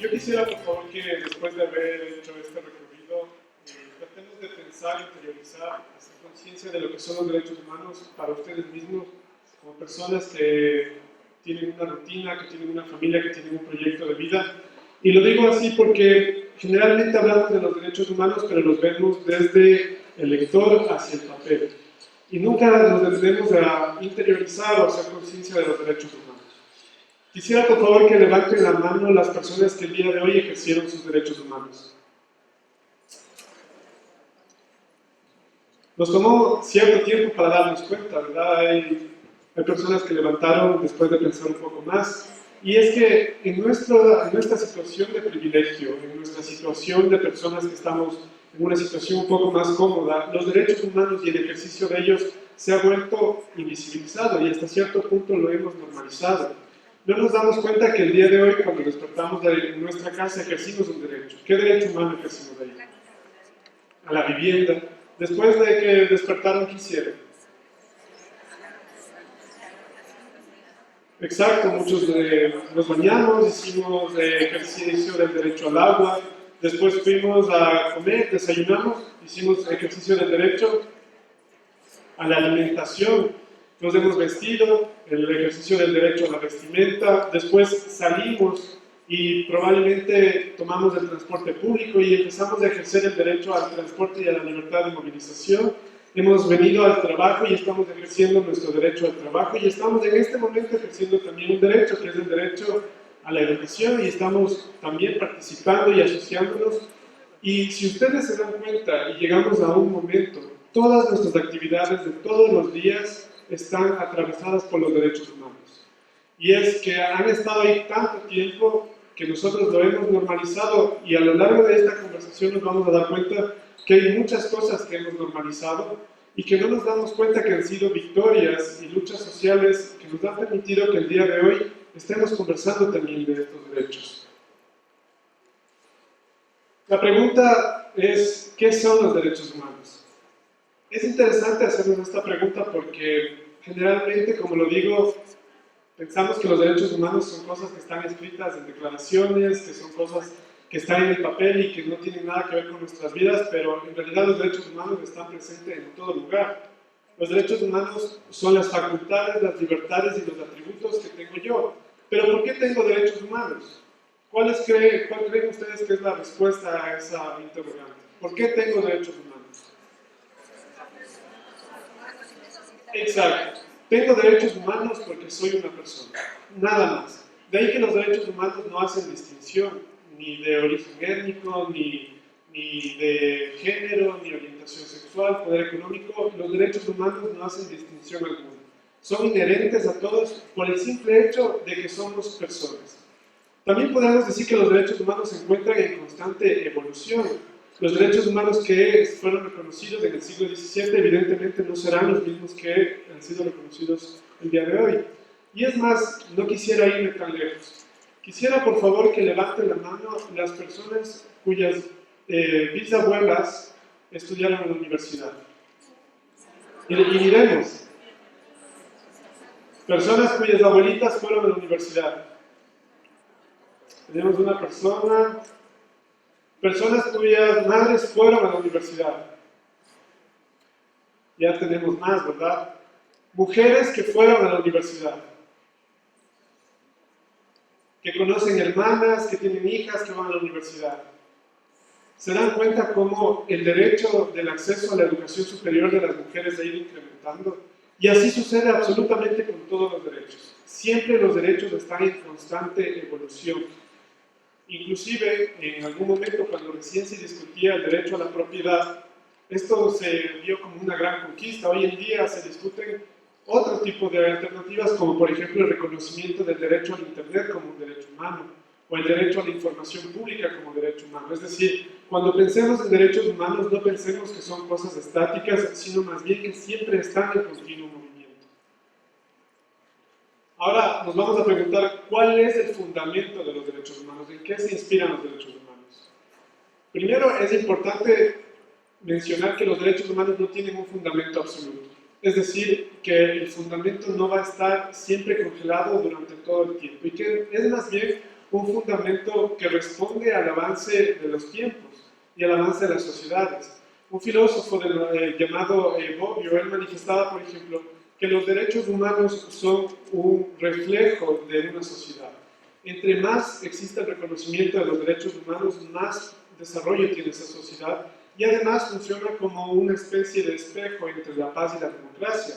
Yo quisiera, por favor, que después de haber hecho este recorrido, tratemos de pensar, interiorizar, hacer conciencia de lo que son los derechos humanos para ustedes mismos, como personas que tienen una rutina, que tienen una familia, que tienen un proyecto de vida. Y lo digo así porque generalmente hablamos de los derechos humanos, pero los vemos desde el lector hacia el papel. Y nunca nos detenemos a interiorizar o hacer conciencia de los derechos humanos. Quisiera, por favor, que levanten la mano las personas que el día de hoy ejercieron sus derechos humanos. Nos tomó cierto tiempo para darnos cuenta, ¿verdad? Hay personas que levantaron después de pensar un poco más. Y es que en nuestra situación de privilegio, en nuestra situación de personas que estamos en una situación un poco más cómoda, los derechos humanos y el ejercicio de ellos se ha vuelto invisibilizado y hasta cierto punto lo hemos normalizado. No nos damos cuenta que el día de hoy, cuando despertamos de nuestra casa, ejercimos un derecho. ¿Qué derecho humano ejercimos de ahí? A la vivienda. Después de que despertaron, ¿qué hicieron? Exacto, muchos nos bañamos, hicimos ejercicio del derecho al agua, después fuimos a comer, desayunamos, hicimos ejercicio del derecho a la alimentación, nos hemos vestido, el ejercicio del derecho a la vestimenta, después salimos y probablemente tomamos el transporte público y empezamos a ejercer el derecho al transporte y a la libertad de movilización. Hemos venido al trabajo y estamos ejerciendo nuestro derecho al trabajo y estamos en este momento ejerciendo también un derecho que es el derecho a la educación y estamos también participando y asociándonos. Y si ustedes se dan cuenta y llegamos a un momento, todas nuestras actividades de todos los días están atravesadas por los derechos humanos. Y es que han estado ahí tanto tiempo que nosotros lo hemos normalizado y a lo largo de esta conversación nos vamos a dar cuenta que hay muchas cosas que hemos normalizado y que no nos damos cuenta que han sido victorias y luchas sociales que nos han permitido que el día de hoy estemos conversando también de estos derechos. La pregunta es, ¿qué son los derechos humanos? Es interesante hacernos esta pregunta porque generalmente, como lo digo, pensamos que los derechos humanos son cosas que están escritas en declaraciones, que son cosas que están en el papel y que no tienen nada que ver con nuestras vidas, pero en realidad los derechos humanos están presentes en todo lugar. Los derechos humanos son las facultades, las libertades y los atributos que tengo yo. Pero ¿por qué tengo derechos humanos? ¿Cuál creen ustedes que es la respuesta a esa interrogante? ¿Por qué tengo derechos humanos? Exacto. Tengo derechos humanos porque soy una persona, nada más. De ahí que los derechos humanos no hacen distinción, ni de origen étnico, ni de género, ni orientación sexual, poder económico. Los derechos humanos no hacen distinción alguna. Son inherentes a todos por el simple hecho de que somos personas. También podemos decir que los derechos humanos se encuentran en constante evolución. Los derechos humanos que fueron reconocidos en el siglo XVII evidentemente no serán los mismos que han sido reconocidos el día de hoy. Y es más, no quisiera irme tan lejos. Quisiera, por favor, que levanten la mano las personas cuyas bisabuelas estudiaron en la universidad. Y miremos. Personas cuyas abuelitas fueron a la universidad. Tenemos una persona. Personas cuyas madres fueron a la universidad. Ya tenemos más, ¿verdad? Mujeres que fueron a la universidad. Que conocen hermanas, que tienen hijas que van a la universidad. Se dan cuenta cómo el derecho del acceso a la educación superior de las mujeres ha ido incrementando. Y así sucede absolutamente con todos los derechos. Siempre los derechos están en constante evolución. Inclusive, en algún momento, cuando recién se discutía el derecho a la propiedad, esto se vio como una gran conquista. Hoy en día se discuten otro tipo de alternativas, como por ejemplo el reconocimiento del derecho al Internet como un derecho humano, o el derecho a la información pública como derecho humano. Es decir, cuando pensemos en derechos humanos, no pensemos que son cosas estáticas, sino más bien que siempre están en continuo movimiento. Ahora nos vamos a preguntar cuál es el fundamento de los derechos humanos, en qué se inspiran los derechos humanos. Primero, es importante mencionar que los derechos humanos no tienen un fundamento absoluto. Es decir, que el fundamento no va a estar siempre congelado durante todo el tiempo y que es más bien un fundamento que responde al avance de los tiempos y al avance de las sociedades. Un filósofo llamado Bobbio, él manifestaba, por ejemplo, que los derechos humanos son un reflejo de una sociedad. Entre más existe el reconocimiento de los derechos humanos, más desarrollo tiene esa sociedad y además funciona como una especie de espejo entre la paz y la democracia.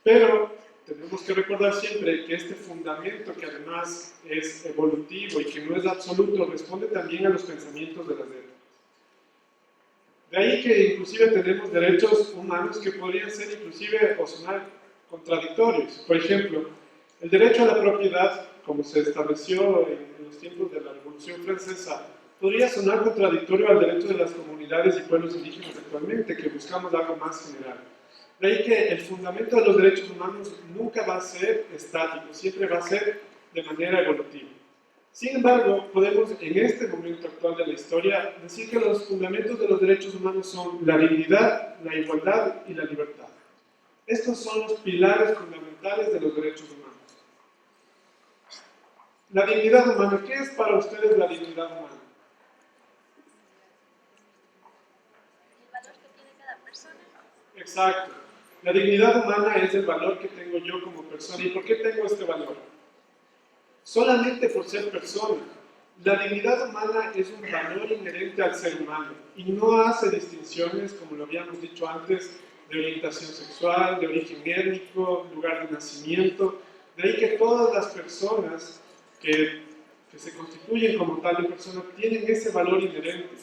Pero tenemos que recordar siempre que este fundamento, que además es evolutivo y que no es absoluto, responde también a los pensamientos de las épocas. De ahí que inclusive tenemos derechos humanos que podrían ser inclusive o sonar contradictorios. Por ejemplo, el derecho a la propiedad, como se estableció en los tiempos de la Revolución Francesa, podría sonar contradictorio al derecho de las comunidades y pueblos indígenas actualmente, que buscamos algo más general. De ahí que el fundamento de los derechos humanos nunca va a ser estático, siempre va a ser de manera evolutiva. Sin embargo, podemos en este momento actual de la historia decir que los fundamentos de los derechos humanos son la dignidad, la igualdad y la libertad. Estos son los pilares fundamentales de los derechos humanos. La dignidad humana, ¿qué es para ustedes la dignidad humana? El valor que tiene cada persona. Exacto. La dignidad humana es el valor que tengo yo como persona. ¿Y por qué tengo este valor? Solamente por ser persona. La dignidad humana es un valor inherente al ser humano y no hace distinciones, como lo habíamos dicho antes, de orientación sexual, de origen étnico, lugar de nacimiento. De ahí que todas las personas que se constituyen como tal de persona tienen ese valor inherente.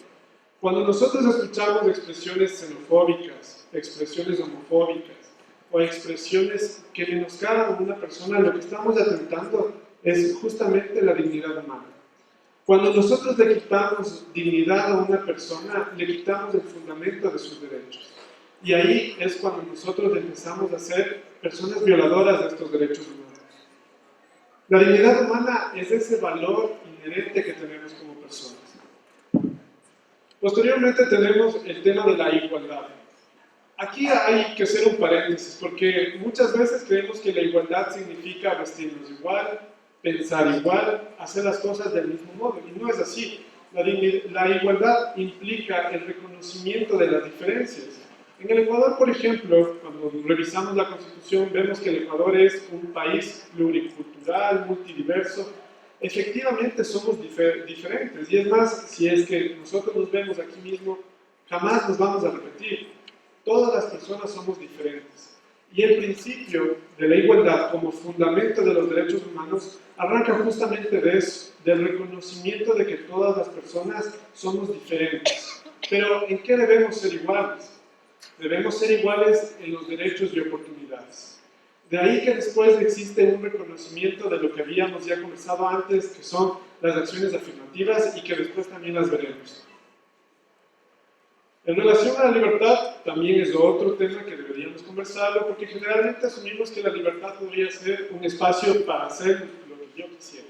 Cuando nosotros escuchamos expresiones xenofóbicas, expresiones homofóbicas o expresiones que menoscaban a una persona, lo que estamos atentando es justamente la dignidad humana. Cuando nosotros le quitamos dignidad a una persona, le quitamos el fundamento de sus derechos. Y ahí es cuando nosotros empezamos a ser personas violadoras de estos derechos humanos. La dignidad humana es ese valor inherente que tenemos como personas. Posteriormente tenemos el tema de la igualdad. Aquí hay que hacer un paréntesis, porque muchas veces creemos que la igualdad significa vestirnos igual, pensar igual, hacer las cosas del mismo modo, y no es así. La igualdad implica el reconocimiento de las diferencias. En el Ecuador, por ejemplo, cuando revisamos la Constitución, vemos que el Ecuador es un país pluricultural, multidiverso. Efectivamente somos diferentes, y es más, si es que nosotros nos vemos aquí mismo, jamás nos vamos a repetir. Todas las personas somos diferentes. Y el principio de la igualdad como fundamento de los derechos humanos arranca justamente de eso, del reconocimiento de que todas las personas somos diferentes. Pero ¿en qué debemos ser iguales? Debemos ser iguales en los derechos y oportunidades. De ahí que después existe un reconocimiento de lo que habíamos ya conversado antes, que son las acciones afirmativas y que después también las veremos. En relación a la libertad, también es otro tema que deberíamos conversarlo, porque generalmente asumimos que la libertad podría ser un espacio para hacer lo que yo quisiera.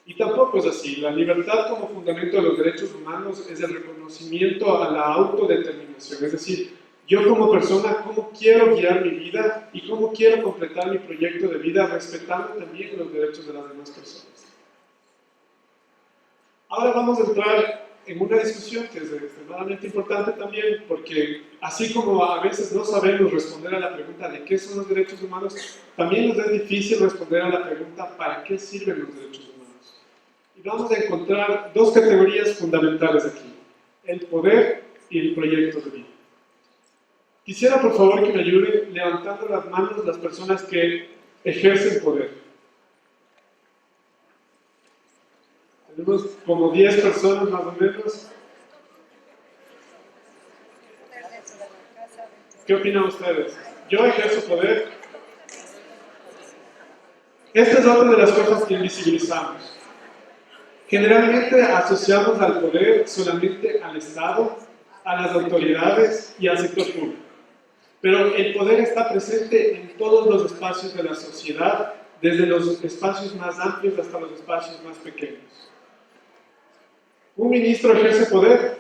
Y tampoco es así. La libertad como fundamento de los derechos humanos es el reconocimiento a la autodeterminación, es decir, yo como persona, cómo quiero guiar mi vida y cómo quiero completar mi proyecto de vida respetando también los derechos de las demás personas. Ahora vamos a entrar en una discusión que es extremadamente importante también, porque así como a veces no sabemos responder a la pregunta de qué son los derechos humanos, también nos es difícil responder a la pregunta ¿para qué sirven los derechos humanos? Y vamos a encontrar dos categorías fundamentales aquí, el poder y el proyecto de vida. Quisiera por favor que me ayuden levantando las manos las personas que ejercen poder. Tenemos como 10 personas más o menos. ¿Qué opinan ustedes? Yo ejerzo poder. Esta es otra de las cosas que invisibilizamos. Generalmente asociamos al poder solamente al Estado, a las autoridades y al sector público. Pero el poder está presente en todos los espacios de la sociedad, desde los espacios más amplios hasta los espacios más pequeños. ¿Un ministro ejerce poder?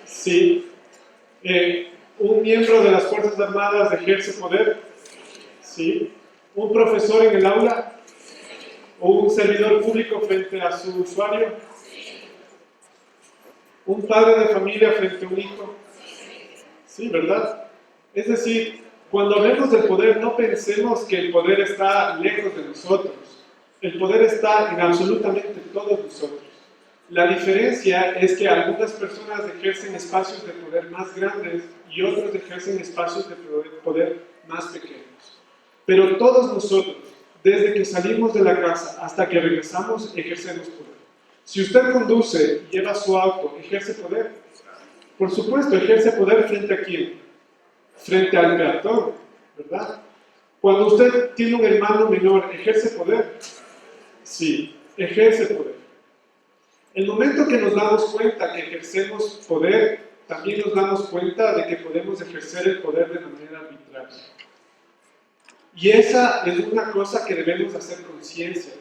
Sí. ¿Un miembro de las Fuerzas Armadas ejerce poder? Sí. ¿Un profesor en el aula? ¿O un servidor público frente a su usuario? ¿Un padre de familia frente a un hijo? Sí, ¿verdad? Es decir, cuando hablemos del poder, no pensemos que el poder está lejos de nosotros. El poder está en absolutamente todos nosotros. La diferencia es que algunas personas ejercen espacios de poder más grandes y otros ejercen espacios de poder más pequeños. Pero todos nosotros, desde que salimos de la casa hasta que regresamos, ejercemos poder. Si usted conduce y lleva su auto, ¿ejerce poder? Por supuesto, ejerce poder frente a quién? Frente al peatón, ¿verdad? Cuando usted tiene un hermano menor, ¿ejerce poder? Sí, ejerce poder. El momento que nos damos cuenta que ejercemos poder, también nos damos cuenta de que podemos ejercer el poder de manera arbitraria. Y esa es una cosa que debemos hacer conciencia.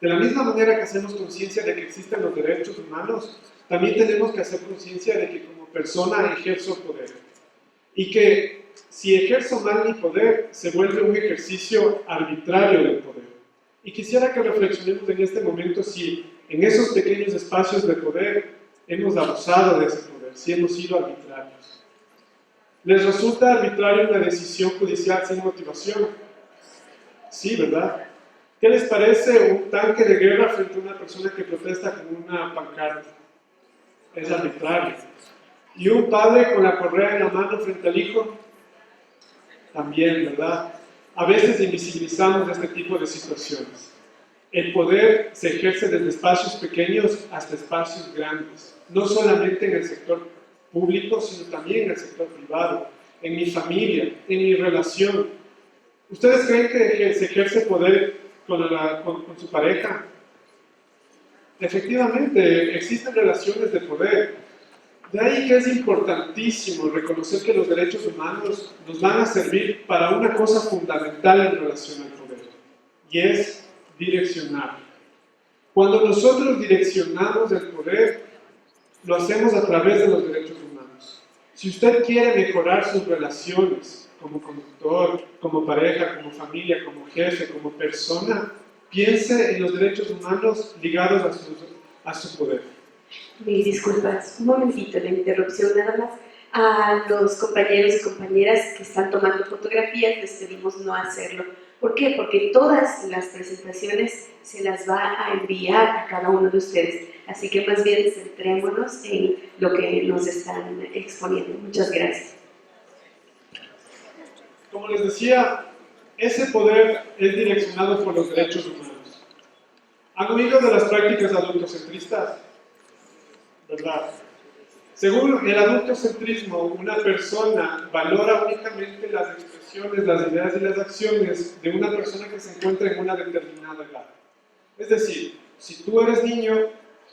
De la misma manera que hacemos conciencia de que existen los derechos humanos, también tenemos que hacer conciencia de que como persona ejerzo poder. Y que si ejerzo mal mi poder, se vuelve un ejercicio arbitrario del poder. Y quisiera que reflexionemos en este momento si en esos pequeños espacios de poder hemos abusado de ese poder, si hemos sido arbitrarios. ¿Les resulta arbitraria una decisión judicial sin motivación? Sí, ¿verdad? ¿Qué les parece un tanque de guerra frente a una persona que protesta con una pancarta? Es arbitrario. ¿Y un padre con la correa en la mano frente al hijo? También, ¿verdad? A veces invisibilizamos este tipo de situaciones. El poder se ejerce desde espacios pequeños hasta espacios grandes. No solamente en el sector público, sino también en el sector privado, en mi familia, en mi relación. ¿Ustedes creen que se ejerce poder con su pareja? Efectivamente, existen relaciones de poder. De ahí que es importantísimo reconocer que los derechos humanos nos van a servir para una cosa fundamental en relación al poder, y es direccionar. Cuando nosotros direccionamos el poder, lo hacemos a través de los derechos humanos. Si usted quiere mejorar sus relaciones como conductor, como pareja, como familia, como jefe, como persona, piense en los derechos humanos ligados a su poder. Mis disculpas, un momentito la interrupción nada más. A los compañeros y compañeras que están tomando fotografías les pedimos no hacerlo. ¿Por qué? Porque todas las presentaciones se las va a enviar a cada uno de ustedes. Así que más bien centrémonos en lo que nos están exponiendo. Muchas gracias. Como les decía, ese poder es direccionado por los derechos humanos. ¿Han oído de las prácticas adultocentristas? ¿Verdad? Según el adultocentrismo, una persona valora únicamente las expresiones, las ideas y las acciones de una persona que se encuentra en una determinada edad. Es decir, si tú eres niño,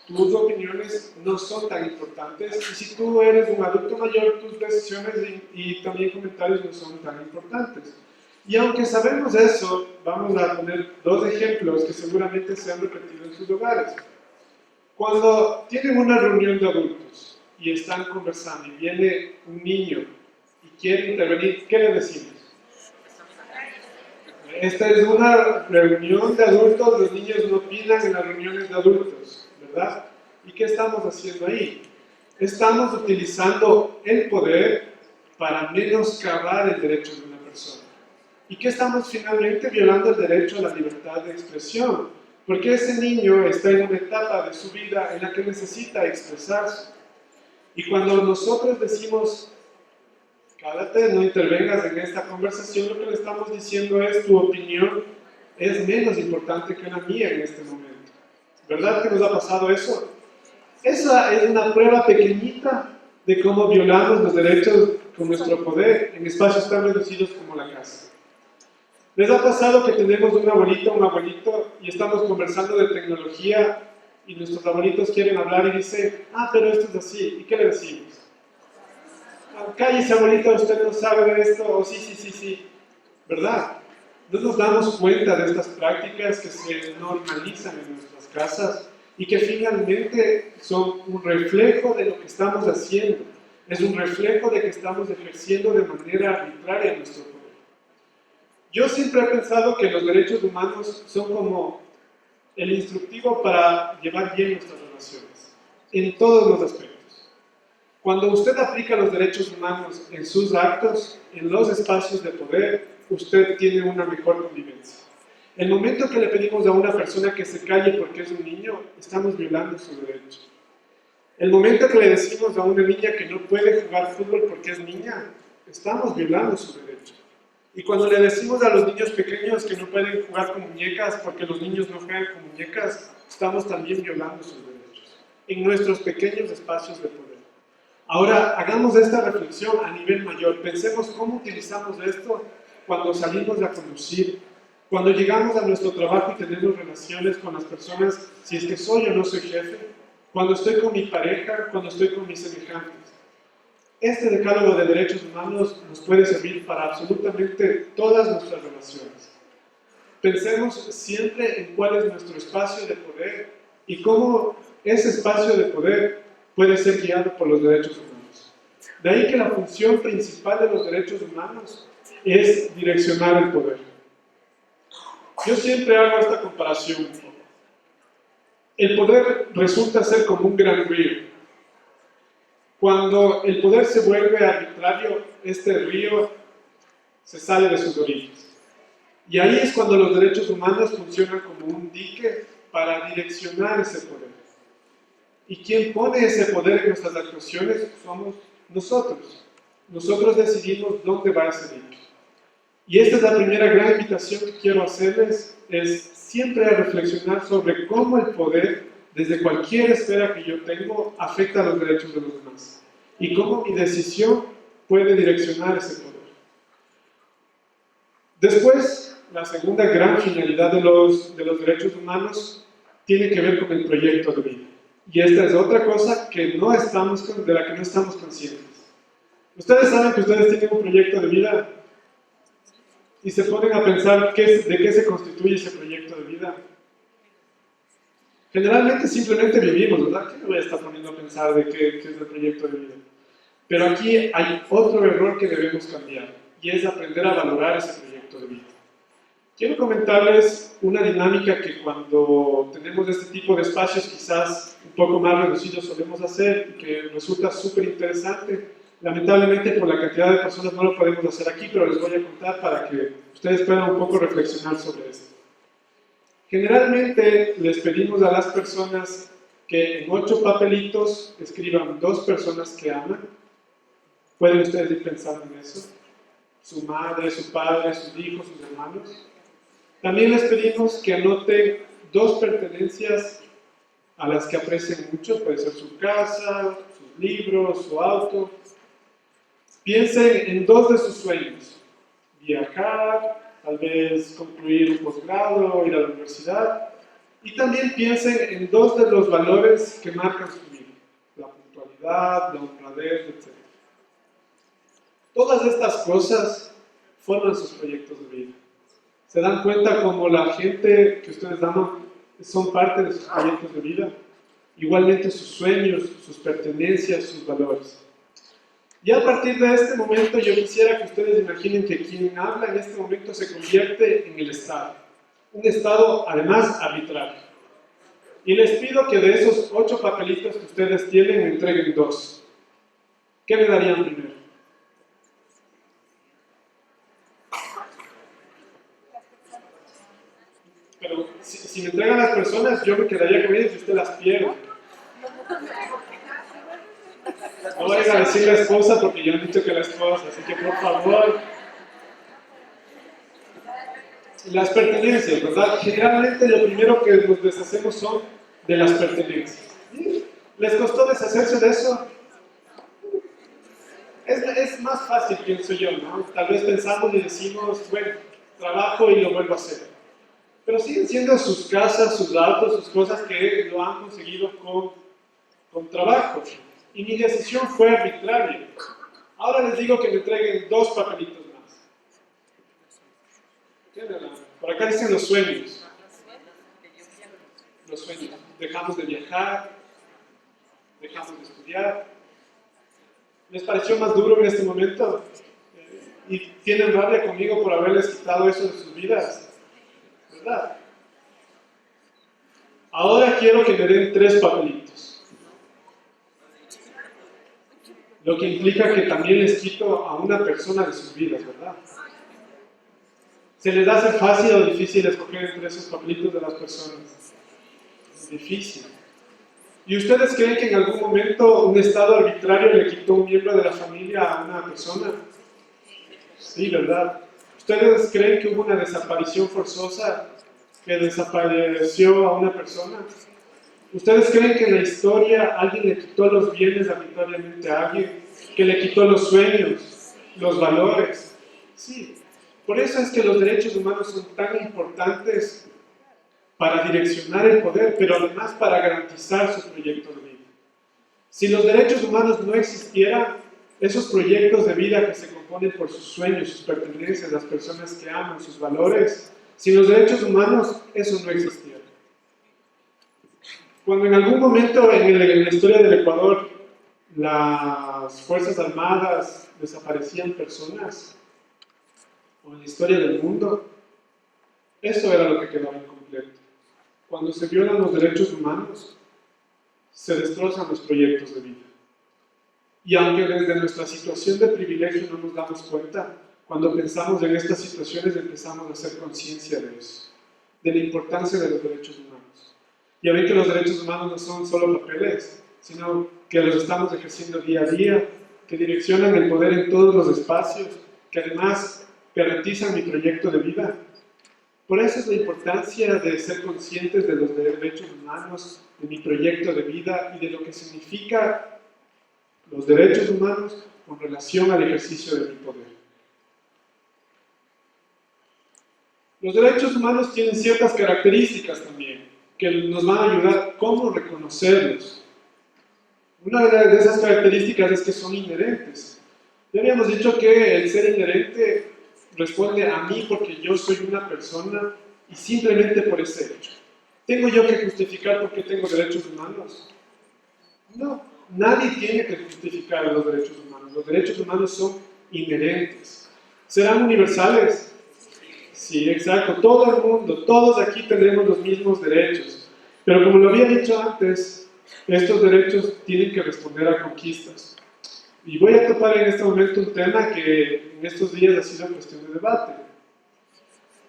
tus opiniones no son tan importantes, y si tú eres un adulto mayor, tus decisiones y también comentarios no son tan importantes. Y aunque sabemos eso, vamos a poner dos ejemplos que seguramente se han repetido en sus hogares. Cuando tienen una reunión de adultos y están conversando y viene un niño y quiere intervenir, ¿qué le decimos? Esta es una reunión de adultos, los niños no opinan en las reuniones de adultos, ¿verdad? ¿Y qué estamos haciendo ahí? Estamos utilizando el poder para menoscabar el derecho de una persona. ¿Y qué estamos finalmente? Violando el derecho a la libertad de expresión. Porque ese niño está en una etapa de su vida en la que necesita expresarse. Y cuando nosotros decimos, cállate, no intervengas en esta conversación, lo que le estamos diciendo es, tu opinión es menos importante que la mía en este momento. ¿Verdad que nos ha pasado eso? Esa es una prueba pequeñita de cómo violamos los derechos con nuestro poder en espacios tan reducidos como la casa. ¿Les ha pasado que tenemos un abuelito y estamos conversando de tecnología y nuestros abuelitos quieren hablar y dicen, pero esto es así, ¿y qué le decimos? Cállese abuelito, usted no sabe de esto, o sí, ¿verdad? No nos damos cuenta de estas prácticas que se normalizan en nuestras casas y que finalmente son un reflejo de lo que estamos haciendo, es un reflejo de que estamos ejerciendo de manera arbitraria nuestro poder. Yo siempre he pensado que los derechos humanos son como el instructivo para llevar bien nuestras relaciones, en todos los aspectos. Cuando usted aplica los derechos humanos en sus actos, en los espacios de poder, usted tiene una mejor convivencia. El momento que le pedimos a una persona que se calle porque es un niño, estamos violando su derecho. El momento que le decimos a una niña que no puede jugar fútbol porque es niña, estamos violando su derecho. Y cuando le decimos a los niños pequeños que no pueden jugar con muñecas porque los niños no juegan con muñecas, estamos también violando sus derechos en nuestros pequeños espacios de poder. Ahora, hagamos esta reflexión a nivel mayor. Pensemos cómo utilizamos esto cuando salimos a conducir, cuando llegamos a nuestro trabajo y tenemos relaciones con las personas, si es que soy o no soy jefe, cuando estoy con mi pareja, cuando estoy con mis semejantes. Este decálogo de derechos humanos nos puede servir para absolutamente todas nuestras relaciones. Pensemos siempre en cuál es nuestro espacio de poder y cómo ese espacio de poder puede ser guiado por los derechos humanos. De ahí que la función principal de los derechos humanos es direccionar el poder. Yo siempre hago esta comparación. El poder resulta ser como un gran río. Cuando el poder se vuelve arbitrario, este río se sale de sus orillas. Y ahí es cuando los derechos humanos funcionan como un dique para direccionar ese poder. Y quien pone ese poder en nuestras actuaciones somos nosotros. Nosotros decidimos dónde va ese dique. Y esta es la primera gran invitación que quiero hacerles, es siempre a reflexionar sobre cómo el poder, desde cualquier esfera que yo tengo, afecta a los derechos de los demás. Y cómo mi decisión puede direccionar ese poder. Después, la segunda gran finalidad de los derechos humanos tiene que ver con el proyecto de vida. Y esta es otra cosa de la que no estamos conscientes. Ustedes saben que ustedes tienen un proyecto de vida y se ponen a pensar de qué se constituye ese proyecto de vida. Generalmente simplemente vivimos, ¿verdad? ¿Qué me voy a estar poniendo a pensar de qué es el proyecto de vida? Pero aquí hay otro error que debemos cambiar y es aprender a valorar ese proyecto de vida. Quiero comentarles una dinámica que cuando tenemos este tipo de espacios quizás un poco más reducidos solemos hacer y que resulta súper interesante. Lamentablemente por la cantidad de personas no lo podemos hacer aquí, pero les voy a contar para que ustedes puedan un poco reflexionar sobre esto. Generalmente les pedimos a las personas que en 8 papelitos escriban 2 personas que aman. ¿Pueden ustedes ir pensando en eso? Su madre, su padre, sus hijos, sus hermanos. También les pedimos que anoten 2 pertenencias a las que aprecien mucho, puede ser su casa, sus libros, su auto. Piensen en 2 de sus sueños, viajar, tal vez concluir un posgrado, ir a la universidad. Y también piensen en 2 de los valores que marcan su vida, la puntualidad, la honradez, etc. Todas estas cosas forman sus proyectos de vida. ¿Se dan cuenta cómo la gente que ustedes aman son parte de sus proyectos de vida? Igualmente sus sueños, sus pertenencias, sus valores. Y a partir de este momento yo quisiera que ustedes imaginen que quien habla en este momento se convierte en el Estado. Un Estado además arbitrario. Y les pido que de esos 8 papelitos que ustedes tienen me entreguen 2. ¿Qué me darían primero? Pero si me entregan las personas, yo me quedaría con ellas y usted las pierde. No vayan a decir la esposa porque ya han dicho que la esposa, así que por favor. Las pertenencias, ¿verdad? Generalmente lo primero que nos deshacemos son de las pertenencias. ¿Les costó deshacerse de eso? Es más fácil, pienso yo, ¿no? Tal vez pensamos y decimos, bueno, trabajo y lo vuelvo a hacer. Pero siguen siendo sus casas, sus autos, sus cosas que lo han conseguido con trabajo. Y mi decisión fue arbitraria. Ahora les digo que me entreguen 2 papelitos más. Por acá dicen los sueños. Los sueños. Dejamos de viajar, dejamos de estudiar. ¿Les pareció más duro en este momento? ¿Y tienen rabia conmigo por haberles quitado eso de sus vidas? ¿Verdad? Ahora quiero que me den 3 papelitos. Lo que implica que también les quito a una persona de sus vidas, ¿verdad? ¿Se les hace fácil o difícil escoger entre esos papelitos de las personas? Es difícil. ¿Y ustedes creen que en algún momento un estado arbitrario le quitó un miembro de la familia a una persona? Sí, ¿verdad? ¿Ustedes creen que hubo una desaparición forzosa que desapareció a una persona? ¿Ustedes creen que en la historia alguien le quitó los bienes arbitrariamente a alguien? ¿Que le quitó los sueños, los valores? Sí. Por eso es que los derechos humanos son tan importantes para direccionar el poder, pero además para garantizar su proyecto de vida. Si los derechos humanos no existieran, esos proyectos de vida que se componen por sus sueños, sus pertenencias, las personas que aman, sus valores, sin los derechos humanos, eso no existiera. Cuando en algún momento en la historia del Ecuador las Fuerzas Armadas desaparecían personas, o en la historia del mundo, eso era lo que quedaba incompleto. Cuando se violan los derechos humanos, se destrozan los proyectos de vida. Y aunque desde nuestra situación de privilegio no nos damos cuenta, cuando pensamos en estas situaciones empezamos a hacer conciencia de eso, de la importancia de los derechos humanos. Ya ven que los derechos humanos no son solo papeles, sino que los estamos ejerciendo día a día, que direccionan el poder en todos los espacios, que además garantizan mi proyecto de vida. Por eso es la importancia de ser conscientes de los derechos humanos, de mi proyecto de vida y de lo que significa los derechos humanos con relación al ejercicio de mi poder. Los derechos humanos tienen ciertas características también, que nos van a ayudar cómo reconocerlos. Una de esas características es que son inherentes. Ya habíamos dicho que el ser inherente responde a mí porque yo soy una persona y simplemente por ese hecho. ¿Tengo yo que justificar por qué tengo derechos humanos? No, nadie tiene que justificar los derechos humanos. Los derechos humanos son inherentes. ¿Serán universales? Sí, exacto. Todo el mundo, todos aquí tenemos los mismos derechos. Pero como lo había dicho antes, estos derechos tienen que responder a conquistas. Y voy a topar en este momento un tema que en estos días ha sido cuestión de debate.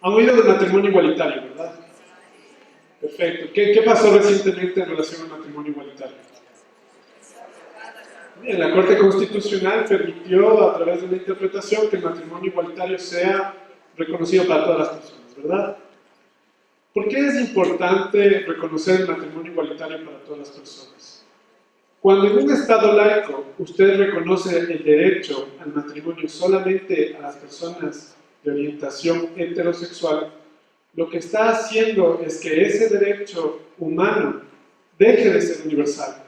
Han oído del matrimonio igualitario, ¿verdad? Perfecto. ¿Qué pasó recientemente en relación al matrimonio igualitario? Bien, la Corte Constitucional permitió a través de una interpretación que el matrimonio igualitario sea reconocido para todas las personas, ¿verdad? ¿Por qué es importante reconocer el matrimonio igualitario para todas las personas? Cuando en un Estado laico usted reconoce el derecho al matrimonio solamente a las personas de orientación heterosexual, lo que está haciendo es que ese derecho humano deje de ser universal,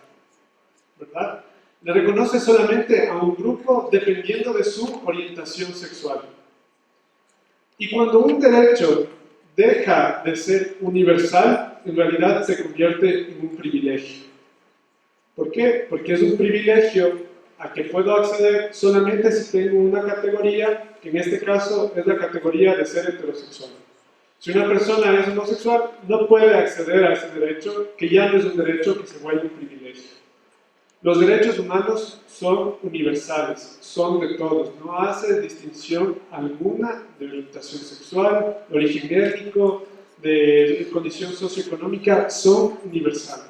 ¿verdad? Le reconoce solamente a un grupo dependiendo de su orientación sexual. Y cuando un derecho deja de ser universal, en realidad se convierte en un privilegio. ¿Por qué? Porque es un privilegio a que puedo acceder solamente si tengo una categoría, que en este caso es la categoría de ser heterosexual. Si una persona es homosexual, no puede acceder a ese derecho, que ya no es un derecho, que se vuelve un privilegio. Los derechos humanos son universales, son de todos, no hace distinción alguna de orientación sexual, de origen étnico, de condición socioeconómica, son universales.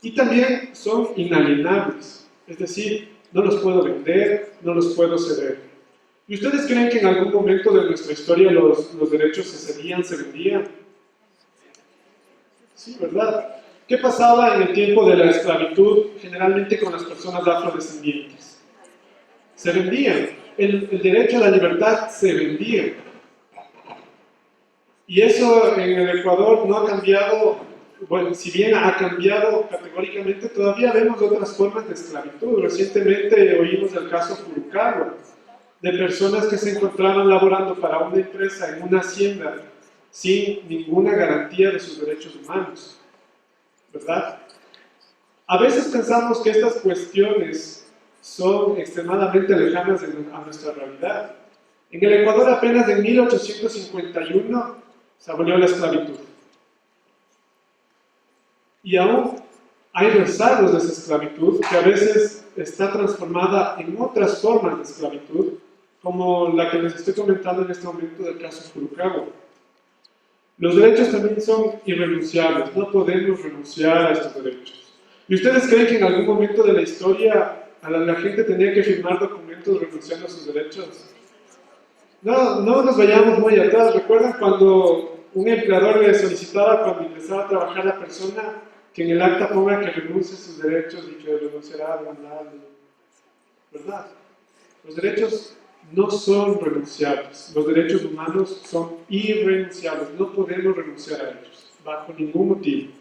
Y también son inalienables, es decir, no los puedo vender, no los puedo ceder. ¿Y ustedes creen que en algún momento de nuestra historia los derechos se cedían, se vendían? Sí, ¿verdad? ¿Qué pasaba en el tiempo de la esclavitud, generalmente con las personas afrodescendientes? Se vendían. El derecho a la libertad se vendía. Y eso en el Ecuador no ha cambiado, bueno, si bien ha cambiado categóricamente, todavía vemos otras formas de esclavitud. Recientemente oímos el caso Furukawa, de personas que se encontraban laborando para una empresa en una hacienda sin ninguna garantía de sus derechos humanos, ¿verdad? A veces pensamos que estas cuestiones son extremadamente lejanas a nuestra realidad. En el Ecuador apenas en 1851 se abolió la esclavitud. y aún hay rezagos de esa esclavitud que a veces está transformada en otras formas de esclavitud, como la que les estoy comentando en este momento del caso Furukawa. Los derechos también son irrenunciables, no podemos renunciar a estos derechos. ¿Y ustedes creen que en algún momento de la historia la gente tenía que firmar documentos renunciando a sus derechos? No, no nos vayamos muy atrás. ¿Recuerdan cuando un empleador le solicitaba cuando ingresaba a trabajar a la persona que en el acta ponga que renuncie a sus derechos y que renunciará a demandar? ¿Verdad? Los derechos no son renunciables. Los derechos humanos son irrenunciables. No podemos renunciar a ellos, bajo ningún motivo.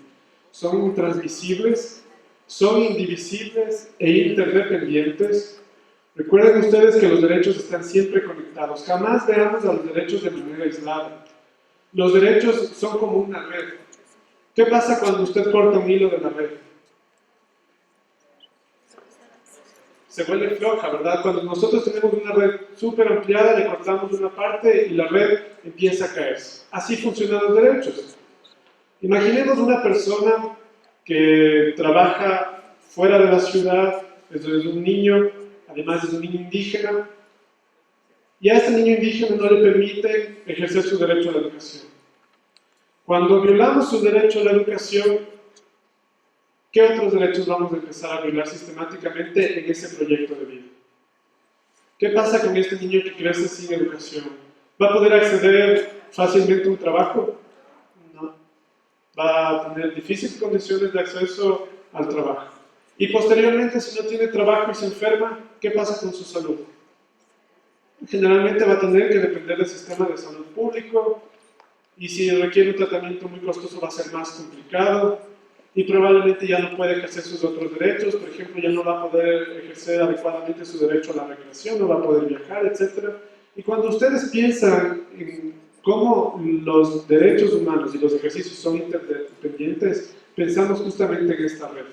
Son intransmisibles, son indivisibles e interdependientes. Recuerden ustedes que los derechos están siempre conectados. Jamás veamos a los derechos de manera aislada. Los derechos son como una red. ¿Qué pasa cuando usted corta un hilo de la red? Se vuelve floja, ¿verdad? Cuando nosotros tenemos una red súper ampliada, le cortamos una parte y la red empieza a caerse. Así funcionan los derechos. Imaginemos una persona que trabaja fuera de la ciudad, es un niño, además es un niño indígena, y a este niño indígena no le permiten ejercer su derecho a la educación. Cuando violamos su derecho a la educación, ¿qué otros derechos vamos a empezar a violar sistemáticamente en ese proyecto de vida? ¿Qué pasa con este niño que crece sin educación? ¿Va a poder acceder fácilmente a un trabajo? No. Va a tener difíciles condiciones de acceso al trabajo. Y posteriormente, si no tiene trabajo y se enferma, ¿qué pasa con su salud? Generalmente va a tener que depender del sistema de salud público, y si requiere un tratamiento muy costoso va a ser más complicado, y probablemente ya no puede ejercer sus otros derechos. Por ejemplo, ya no va a poder ejercer adecuadamente su derecho a la recreación, no va a poder viajar, etc. Y cuando ustedes piensan en cómo los derechos humanos y los ejercicios son interdependientes, pensamos justamente en esta red.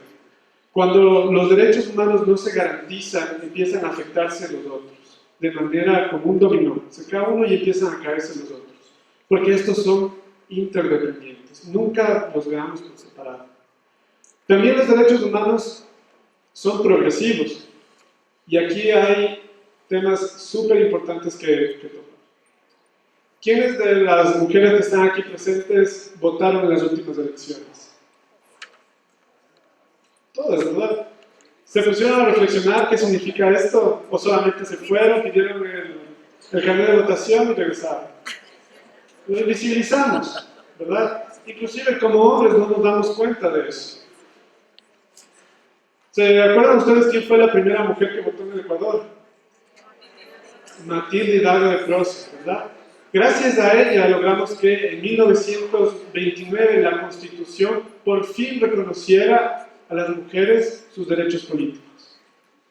Cuando los derechos humanos no se garantizan, empiezan a afectarse los otros, de manera como un dominó. Se cae uno y empiezan a caerse los otros, porque estos son interdependientes. Nunca los veamos por separado. También los derechos humanos son progresivos, y aquí hay temas súper importantes que tocar. ¿Quiénes de las mujeres que están aquí presentes votaron en las últimas elecciones? Todas, ¿verdad? ¿Se pusieron a reflexionar qué significa esto? ¿O solamente se fueron, pidieron el carnet de votación y regresaron? Lo invisibilizamos, ¿verdad? Inclusive como hombres no nos damos cuenta de eso. ¿Se acuerdan ustedes quién fue la primera mujer que votó en el Ecuador? Matilde Hidalgo de Proces, ¿verdad? Gracias a ella logramos que en 1929 la Constitución por fin reconociera a las mujeres sus derechos políticos.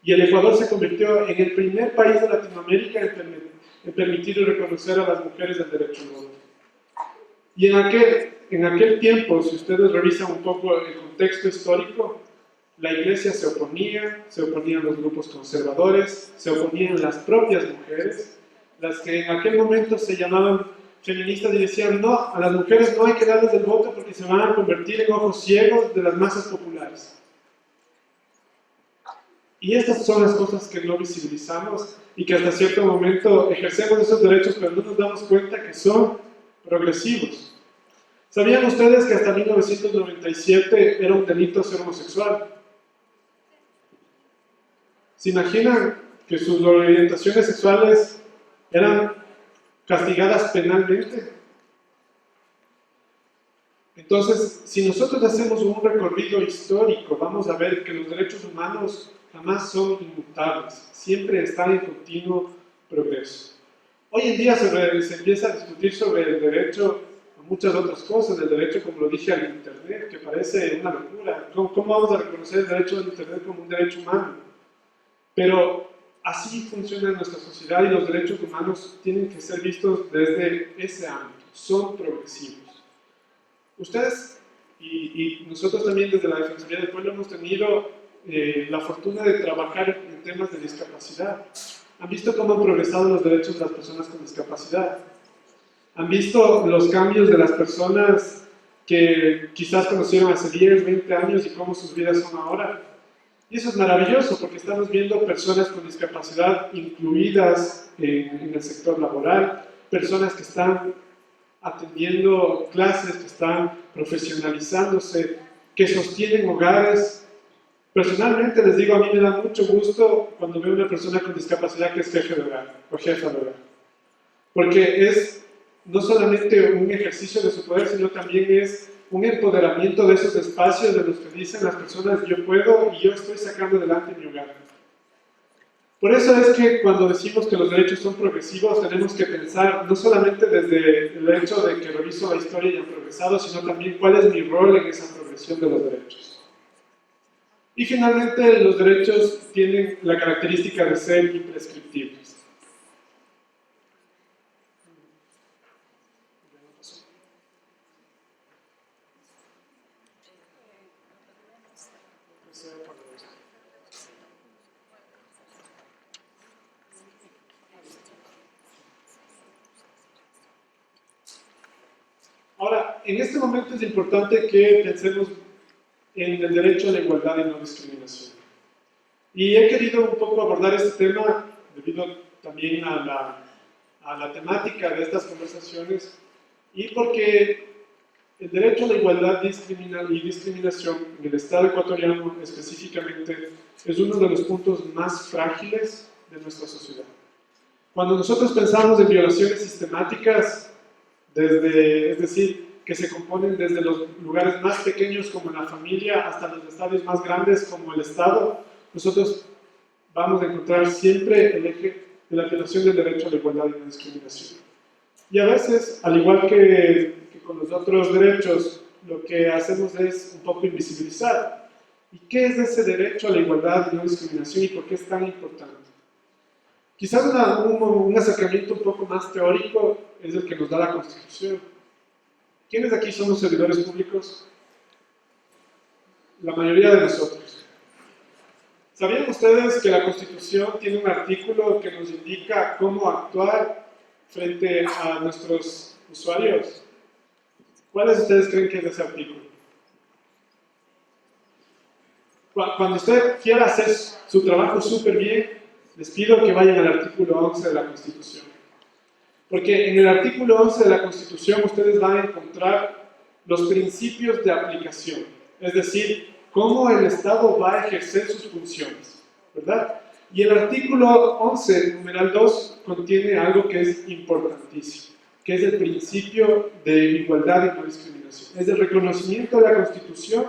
Y el Ecuador se convirtió en el primer país de Latinoamérica en permitir y reconocer a las mujeres el derecho al voto. Y en aquel tiempo, si ustedes revisan un poco el contexto histórico, la iglesia se oponían los grupos conservadores, se oponían las propias mujeres, las que en aquel momento se llamaban feministas y decían, no, a las mujeres no hay que darles el voto porque se van a convertir en ojos ciegos de las masas populares. Y estas son las cosas que no visibilizamos y que hasta cierto momento ejercemos esos derechos, pero no nos damos cuenta que son progresivos. ¿Sabían ustedes que hasta 1997 era un delito ser homosexual? ¿Se imaginan que sus orientaciones sexuales eran castigadas penalmente? Entonces, si nosotros hacemos un recorrido histórico, vamos a ver que los derechos humanos jamás son inmutables, siempre están en continuo progreso. Hoy en día se empieza a discutir sobre el derecho a muchas otras cosas, el derecho, como lo dije, al Internet, que parece una locura. ¿Cómo vamos a reconocer el derecho al Internet como un derecho humano? Pero así funciona nuestra sociedad y los derechos humanos tienen que ser vistos desde ese ámbito, son progresivos. Ustedes y nosotros también desde la Defensoría del Pueblo hemos tenido la fortuna de trabajar en temas de discapacidad. ¿Han visto cómo han progresado los derechos de las personas con discapacidad? ¿Han visto los cambios de las personas que quizás conocieron hace 10, 20 años y cómo sus vidas son ahora. Y eso es maravilloso porque estamos viendo personas con discapacidad incluidas en el sector laboral, personas que están atendiendo clases, que están profesionalizándose, que sostienen hogares. Personalmente les digo, a mí me da mucho gusto cuando veo una persona con discapacidad que es jefe de hogar o jefa de hogar. Porque es no solamente un ejercicio de su poder, sino también es un empoderamiento de esos espacios de los que dicen las personas, yo puedo y yo estoy sacando adelante mi hogar. Por eso es que cuando decimos que los derechos son progresivos, tenemos que pensar no solamente desde el hecho de que reviso la historia y han progresado, sino también cuál es mi rol en esa progresión de los derechos. Y finalmente, los derechos tienen la característica de ser imprescriptibles. Ahora, en este momento es importante que pensemos en el derecho a la igualdad y no discriminación. Y he querido un poco abordar este tema debido también a la temática de estas conversaciones y porque el derecho a la igualdad y discriminación en el Estado ecuatoriano específicamente es uno de los puntos más frágiles de nuestra sociedad. Cuando nosotros pensamos en violaciones sistemáticas, es decir, que se componen desde los lugares más pequeños como la familia hasta los estadios más grandes como el Estado, nosotros vamos a encontrar siempre el eje de la violación del derecho a la igualdad y la discriminación. Y a veces, al igual que con los otros derechos, lo que hacemos es un poco invisibilizar. ¿Y qué es ese derecho a la igualdad y no discriminación y por qué es tan importante? Quizás un acercamiento un poco más teórico es el que nos da la Constitución. ¿Quiénes de aquí somos servidores públicos? La mayoría de nosotros. ¿Sabían ustedes que la Constitución tiene un artículo que nos indica cómo actuar frente a nuestros usuarios? ¿Cuáles de ustedes creen que es ese artículo? Cuando usted quiera hacer su trabajo súper bien, les pido que vayan al artículo 11 de la Constitución. Porque en el artículo 11 de la Constitución ustedes van a encontrar los principios de aplicación. Es decir, cómo el Estado va a ejercer sus funciones, ¿verdad? Y el artículo 11, numeral 2, contiene algo que es importantísimo, que es el principio de igualdad y no discriminación. Es el reconocimiento de la Constitución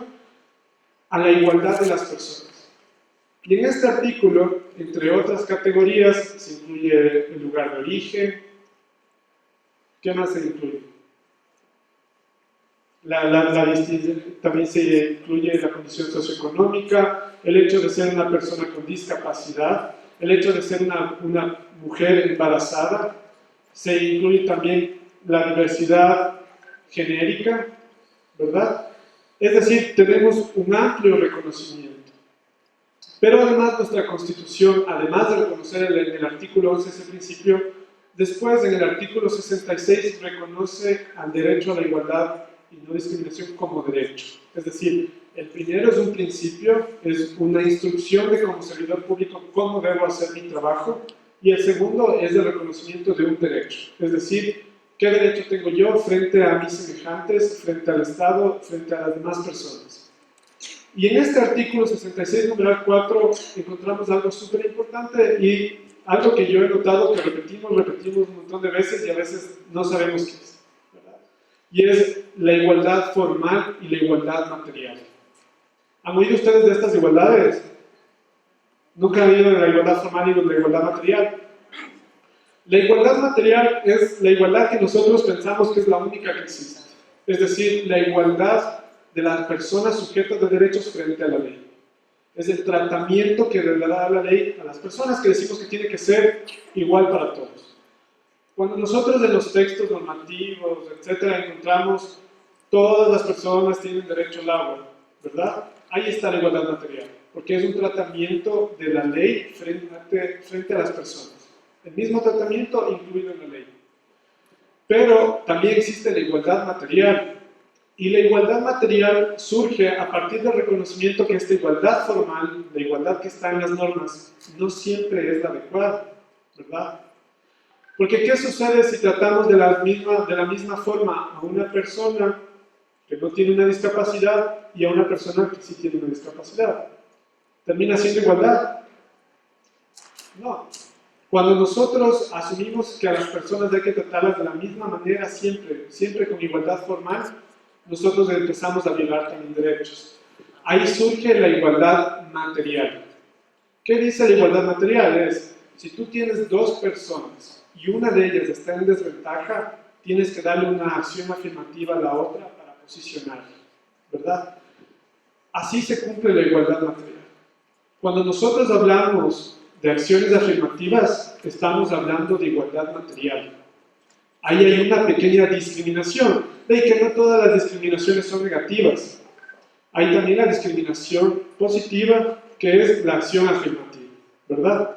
a la igualdad de las personas. Y en este artículo, entre otras categorías, se incluye el lugar de origen. ¿Qué más se incluye? También se incluye la condición socioeconómica, el hecho de ser una persona con discapacidad, el hecho de ser una mujer embarazada, se incluye también la diversidad genérica, ¿verdad? Es decir, tenemos un amplio reconocimiento. Pero además nuestra Constitución, además de reconocer en el artículo 11 ese principio, después en el artículo 66 reconoce al derecho a la igualdad y no discriminación como derecho. Es decir, el primero es un principio, es una instrucción de como servidor público cómo debo hacer mi trabajo, y el segundo es el reconocimiento de un derecho. Es decir, ¿qué derecho tengo yo frente a mis semejantes, frente al Estado, frente a las demás personas? Y en este artículo 66, numeral 4, encontramos algo súper importante y algo que yo he notado que repetimos un montón de veces y a veces no sabemos qué es, ¿verdad? Y es la igualdad formal y la igualdad material. ¿Han oído ustedes de estas igualdades? ¿Nunca han oído de la igualdad formal y de la igualdad material? La igualdad material es la igualdad que nosotros pensamos que es la única que existe. Es decir, la igualdad de las personas sujetas de derechos frente a la ley. Es el tratamiento que le da la ley a las personas que decimos que tiene que ser igual para todos. Cuando nosotros en los textos normativos, etcétera, encontramos todas las personas tienen derecho al agua, ¿verdad? Ahí está la igualdad material, porque es un tratamiento de la ley frente a las personas. El mismo tratamiento incluido en la ley. Pero también existe la igualdad material. Y la igualdad material surge a partir del reconocimiento que esta igualdad formal, la igualdad que está en las normas, no siempre es la adecuada, ¿verdad? Porque ¿qué sucede si tratamos de la misma forma a una persona que no tiene una discapacidad y a una persona que sí tiene una discapacidad? ¿Termina siendo igualdad? No. Cuando nosotros asumimos que a las personas hay que tratarlas de la misma manera siempre con igualdad formal, nosotros empezamos a violar también derechos. Ahí surge la igualdad material. ¿Qué dice la igualdad material? Es, si tú tienes dos personas y una de ellas está en desventaja, tienes que darle una acción afirmativa a la otra para posicionarla, ¿verdad? Así se cumple la igualdad material. Cuando nosotros hablamos de acciones afirmativas, estamos hablando de igualdad material. Ahí hay una pequeña discriminación, de que no todas las discriminaciones son negativas. Hay también la discriminación positiva, que es la acción afirmativa, ¿verdad?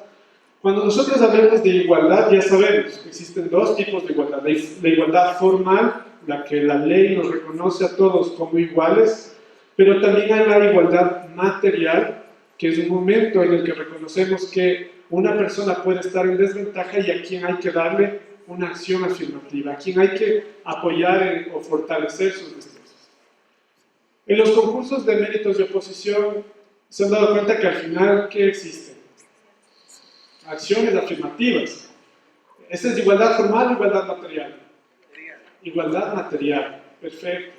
Cuando nosotros hablamos de igualdad, ya sabemos que existen dos tipos de igualdad. La igualdad formal, la que la ley nos reconoce a todos como iguales, pero también hay la igualdad material, que es un momento en el que reconocemos que una persona puede estar en desventaja y a quien hay que darle una acción afirmativa, a quien hay que apoyar o fortalecer sus destrezas. En los concursos de méritos de oposición se han dado cuenta que al final, ¿qué existen? Acciones afirmativas. ¿Esa es igualdad formal o igualdad material? Igualdad material, perfecto.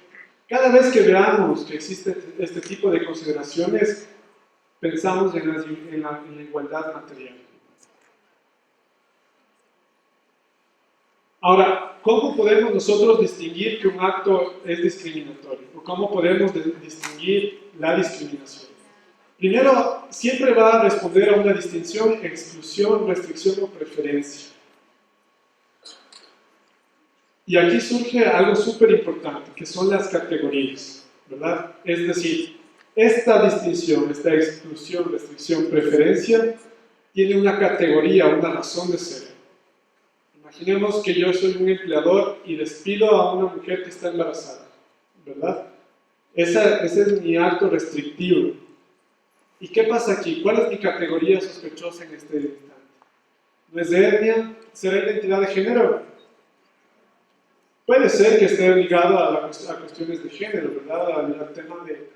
Cada vez que veamos que existe este tipo de consideraciones, pensamos en la igualdad material. Ahora, ¿cómo podemos nosotros distinguir que un acto es discriminatorio? ¿O cómo podemos distinguir la discriminación? Primero, siempre va a responder a una distinción, exclusión, restricción o preferencia. Y aquí surge algo súper importante, que son las categorías, ¿verdad? Es decir, esta distinción, esta exclusión, restricción, preferencia, tiene una categoría, una razón de ser. Imaginemos que yo soy un empleador y despido a una mujer que está embarazada, ¿verdad? Ese es mi acto restrictivo. ¿Y qué pasa aquí? ¿Cuál es mi categoría sospechosa en este instante? ¿No es de etnia? ¿Será identidad de género? Puede ser que esté ligado a cuestiones de género, ¿verdad? Al tema de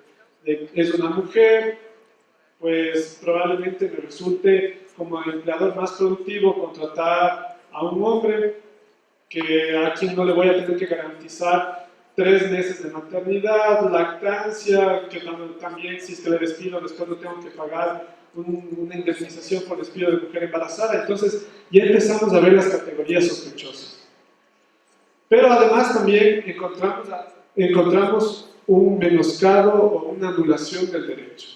es una mujer, pues probablemente me resulte como empleador más productivo contratar a un hombre que a quien no le voy a tener que garantizar 3 meses de maternidad, lactancia, que también si es que le despido después no tengo que pagar una indemnización por despido de mujer embarazada. Entonces ya empezamos a ver las categorías sospechosas. Pero además también encontramos un menoscabo o una anulación del derecho.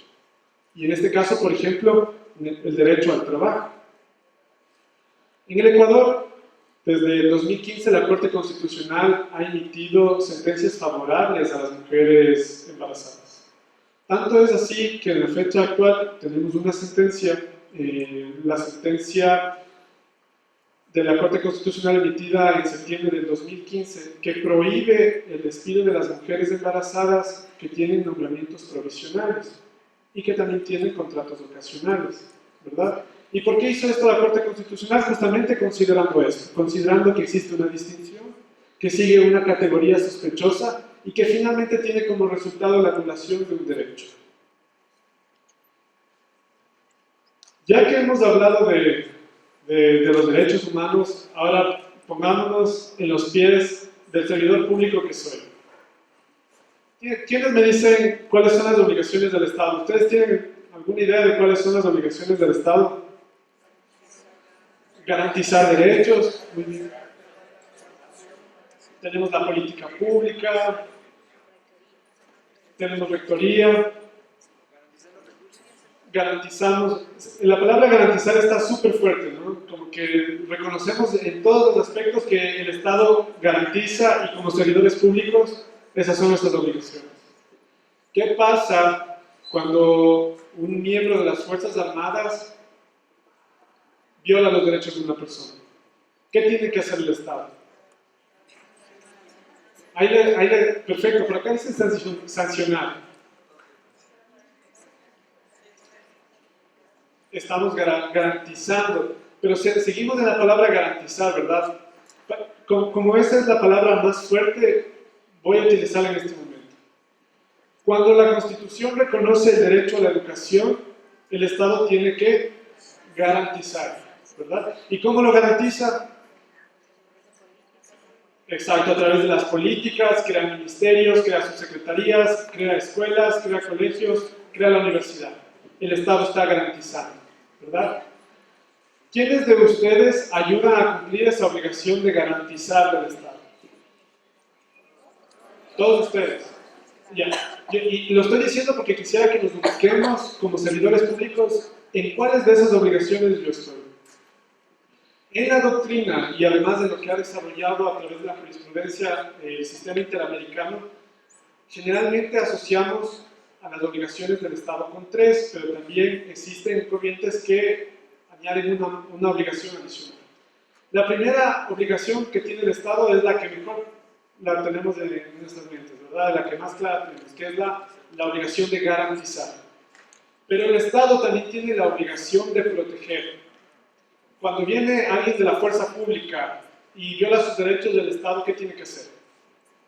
Y en este caso, por ejemplo, el derecho al trabajo. En el Ecuador, desde el 2015, la Corte Constitucional ha emitido sentencias favorables a las mujeres embarazadas. Tanto es así que en la fecha actual tenemos una sentencia, la sentencia de la Corte Constitucional emitida en septiembre del 2015, que prohíbe el despido de las mujeres embarazadas que tienen nombramientos provisionales y que también tienen contratos ocasionales, ¿verdad? ¿Y por qué hizo esto la Corte Constitucional? Justamente considerando esto, considerando que existe una distinción, que sigue una categoría sospechosa y que finalmente tiene como resultado la anulación de un derecho. Ya que hemos hablado de los derechos humanos, ahora pongámonos en los pies del servidor público que soy. ¿Quiénes me dicen cuáles son las obligaciones del Estado? ¿Ustedes tienen alguna idea de cuáles son las obligaciones del Estado? Garantizar derechos. Muy bien. Tenemos la política pública, tenemos rectoría, garantizamos, la palabra garantizar está súper fuerte, ¿no? Como que reconocemos en todos los aspectos que el Estado garantiza y como servidores públicos, esas son nuestras obligaciones. ¿Qué pasa cuando un miembro de las Fuerzas Armadas viola los derechos de una persona? ¿Qué tiene que hacer el Estado? Perfecto, por acá dice sancionar. Estamos garantizando, pero seguimos en la palabra garantizar, ¿verdad? Como esa es la palabra más fuerte, voy a utilizarla en este momento. Cuando la Constitución reconoce el derecho a la educación, el Estado tiene que garantizar, ¿verdad? ¿Y cómo lo garantiza? Exacto, a través de las políticas, crea ministerios, crea subsecretarías, crea escuelas, crea colegios, crea la universidad. El Estado está garantizando, ¿verdad? ¿Quiénes de ustedes ayudan a cumplir esa obligación de garantizar del Estado? Todos ustedes. Ya. Y lo estoy diciendo porque quisiera que nos busquemos como servidores públicos en cuáles de esas obligaciones yo estoy. En la doctrina, y además de lo que ha desarrollado a través de la jurisprudencia el sistema interamericano, generalmente asociamos a las obligaciones del Estado con tres, pero también existen corrientes que añaden una obligación adicional. La primera obligación que tiene el Estado es la que mejor la tenemos en nuestras mentes, ¿verdad? La que más clara tenemos, que es la obligación de garantizar. Pero el Estado también tiene la obligación de proteger. Cuando viene alguien de la fuerza pública y viola sus derechos del Estado, ¿qué tiene que hacer?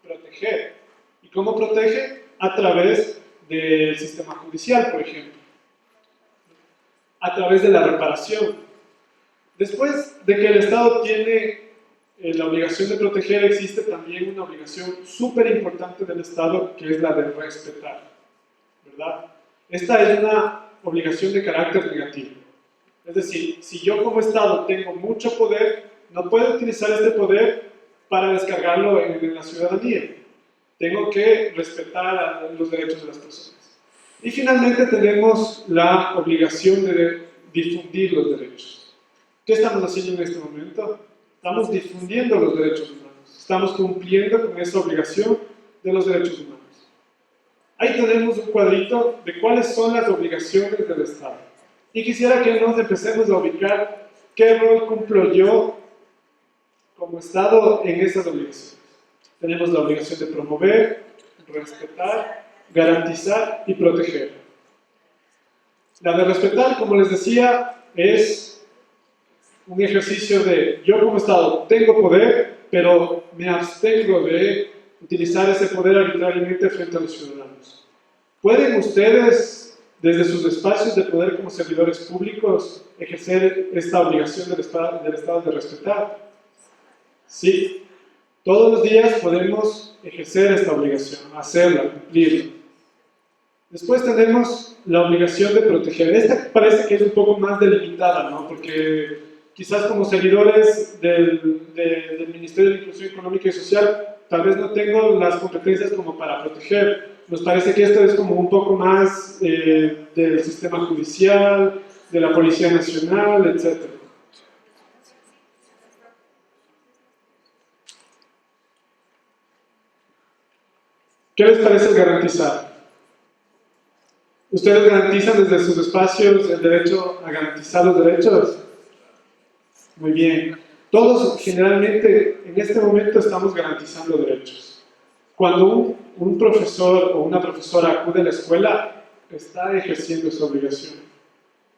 Proteger. ¿Y cómo protege? A través del sistema judicial, por ejemplo. A través de la reparación. Después de que el Estado tiene la obligación de proteger, existe también una obligación súper importante del Estado, que es la de respetar, ¿verdad? Esta es una obligación de carácter negativo. Es decir, si yo como Estado tengo mucho poder, no puedo utilizar este poder para descargarlo en la ciudadanía. Tengo que respetar los derechos de las personas. Y finalmente tenemos la obligación de difundir los derechos. ¿Qué estamos haciendo en este momento? Estamos difundiendo los derechos humanos. Estamos cumpliendo con esa obligación de los derechos humanos. Ahí tenemos un cuadrito de cuáles son las obligaciones del Estado. Y quisiera que nos empecemos a ubicar qué rol cumplo yo como Estado en esas obligaciones. Tenemos la obligación de promover, respetar, garantizar y proteger. La de respetar, como les decía, es un ejercicio de yo como Estado tengo poder, pero me abstengo de utilizar ese poder arbitrariamente frente a los ciudadanos. ¿Pueden ustedes, desde sus espacios de poder como servidores públicos, ejercer esta obligación del Estado de respetar? Sí. Todos los días podemos ejercer esta obligación, hacerla, cumplirla. Después tenemos la obligación de proteger. Esta parece que es un poco más delimitada, ¿no? Porque quizás como servidores del Ministerio de Inclusión Económica y Social, tal vez no tengo las competencias como para proteger. Nos parece que esto es como un poco más del sistema judicial, de la Policía Nacional, etc. ¿Qué les parece el garantizar? ¿Ustedes garantizan desde sus espacios el derecho a garantizar los derechos? Muy bien. Todos generalmente en este momento estamos garantizando derechos. Cuando un profesor o una profesora acude a la escuela, está ejerciendo esa obligación.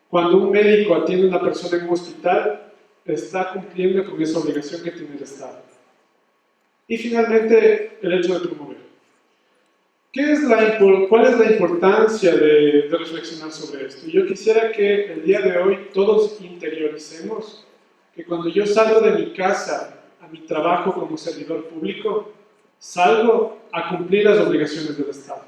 Cuando un médico atiende a una persona en un hospital, está cumpliendo con esa obligación que tiene el Estado. Y finalmente, el hecho de promover. ¿Cuál es la importancia de reflexionar sobre esto? Yo quisiera que el día de hoy todos interioricemos que cuando yo salgo de mi casa a mi trabajo como servidor público, salgo a cumplir las obligaciones del Estado.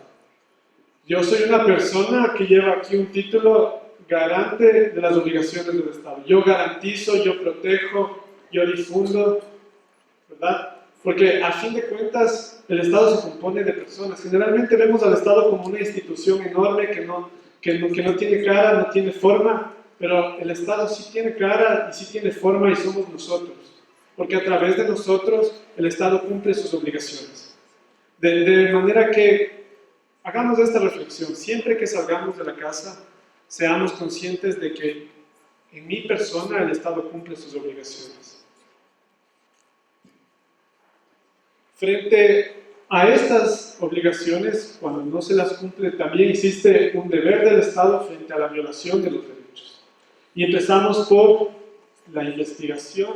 Yo soy una persona que lleva aquí un título garante de las obligaciones del Estado. Yo garantizo, yo protejo, yo difundo, ¿verdad? Porque a fin de cuentas el Estado se compone de personas. Generalmente vemos al Estado como una institución enorme que no tiene cara, no tiene forma, pero el Estado sí tiene cara y sí tiene forma y somos nosotros. Porque a través de nosotros el Estado cumple sus obligaciones. De manera que hagamos esta reflexión. Siempre que salgamos de la casa, seamos conscientes de que en mi persona el Estado cumple sus obligaciones. Frente a estas obligaciones, cuando no se las cumple, también existe un deber del Estado frente a la violación de los derechos. Y empezamos por la investigación,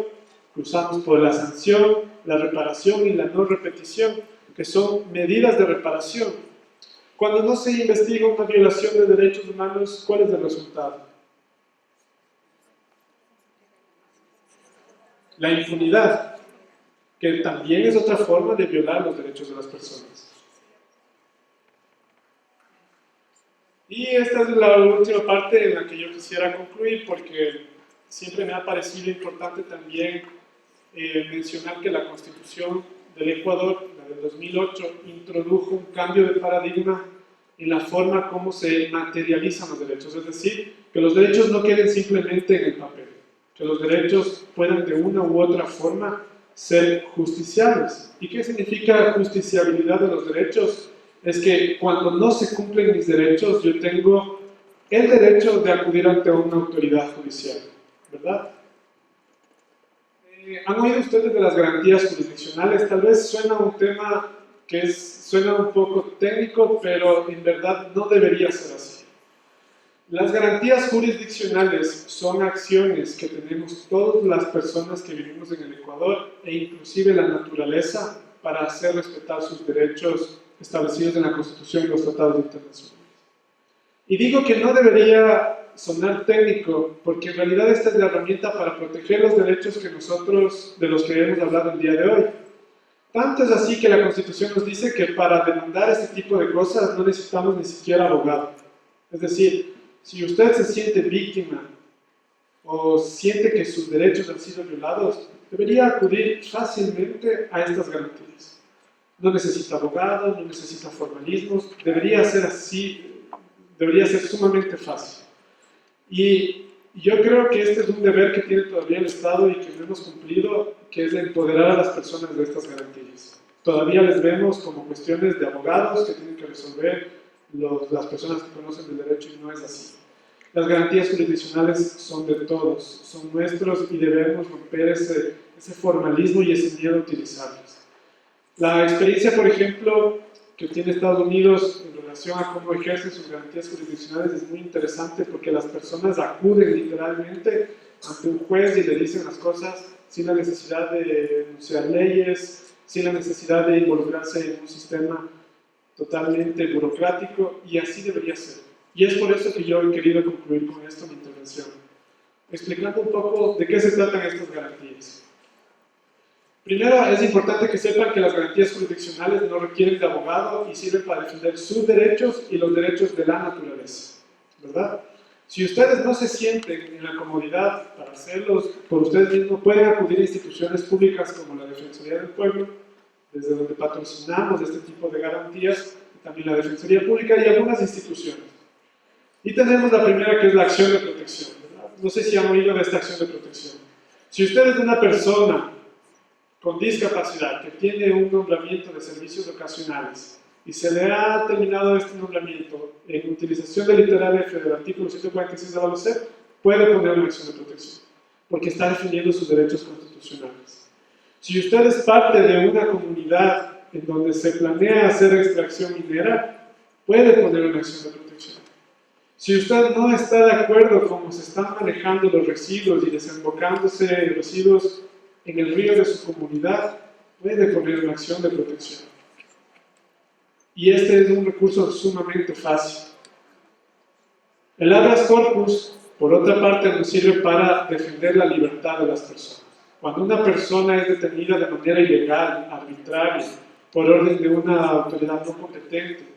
cruzamos por la sanción, la reparación y la no repetición, que son medidas de reparación. Cuando no se investiga una violación de derechos humanos, ¿cuál es el resultado? La impunidad, que también es otra forma de violar los derechos de las personas. Y esta es la última parte en la que yo quisiera concluir, porque siempre me ha parecido importante también mencionar que la Constitución del Ecuador, la del 2008, introdujo un cambio de paradigma en la forma como se materializan los derechos, es decir, que los derechos no queden simplemente en el papel, que los derechos puedan de una u otra forma ser justiciables. ¿Y qué significa justiciabilidad de los derechos? Es que cuando no se cumplen mis derechos, yo tengo el derecho de acudir ante una autoridad judicial, ¿verdad? ¿Han oído ustedes de las garantías jurisdiccionales? Tal vez suena un tema que suena un poco técnico, pero en verdad no debería ser así. Las garantías jurisdiccionales son acciones que tenemos todas las personas que vivimos en el Ecuador e inclusive la naturaleza para hacer respetar sus derechos establecidos en la Constitución y los tratados internacionales. Y digo que no debería sonar técnico, porque en realidad esta es la herramienta para proteger los derechos que nosotros, de los que hemos hablado el día de hoy. Tanto es así que la Constitución nos dice que para demandar este tipo de cosas no necesitamos ni siquiera abogado. Es decir, si usted se siente víctima o siente que sus derechos han sido violados, debería acudir fácilmente a estas garantías. No necesita abogado, no necesita formalismos, debería ser así, debería ser sumamente fácil. Y yo creo que este es un deber que tiene todavía el Estado y que no hemos cumplido, que es empoderar a las personas de estas garantías. Todavía les vemos como cuestiones de abogados que tienen que resolver las personas que conocen el derecho y no es así. Las garantías jurisdiccionales son de todos, son nuestros y debemos romper ese formalismo y ese miedo a utilizarlas. La experiencia, por ejemplo, que tiene Estados Unidos en relación a cómo ejercen sus garantías jurisdiccionales es muy interesante porque las personas acuden literalmente ante un juez y le dicen las cosas sin la necesidad de enunciar leyes, sin la necesidad de involucrarse en un sistema totalmente burocrático, y así debería ser. Y es por eso que yo he querido concluir con esto mi intervención, explicando un poco de qué se tratan estas garantías. Primero, es importante que sepan que las garantías jurisdiccionales no requieren de abogado y sirven para defender sus derechos y los derechos de la naturaleza, ¿verdad? Si ustedes no se sienten en la comodidad para hacerlos por ustedes mismos, pueden acudir a instituciones públicas como la Defensoría del Pueblo, desde donde patrocinamos este tipo de garantías, también la Defensoría Pública y algunas instituciones. Y tenemos la primera, que es la acción de protección, ¿verdad? No sé si han oído de esta acción de protección. Si usted es una persona con discapacidad que tiene un nombramiento de servicios ocasionales y se le ha terminado este nombramiento en utilización del literal F del artículo 146 de la OCDE, puede poner una acción de protección, porque está defendiendo sus derechos constitucionales. Si usted es parte de una comunidad en donde se planea hacer extracción minera, puede poner una acción de protección. Si usted no está de acuerdo con cómo se están manejando los residuos y desembocándose residuos en el río de su comunidad, puede poner una acción de protección. Y este es un recurso sumamente fácil. El habeas corpus, por otra parte, nos sirve para defender la libertad de las personas. Cuando una persona es detenida de manera ilegal, arbitraria, por orden de una autoridad no competente,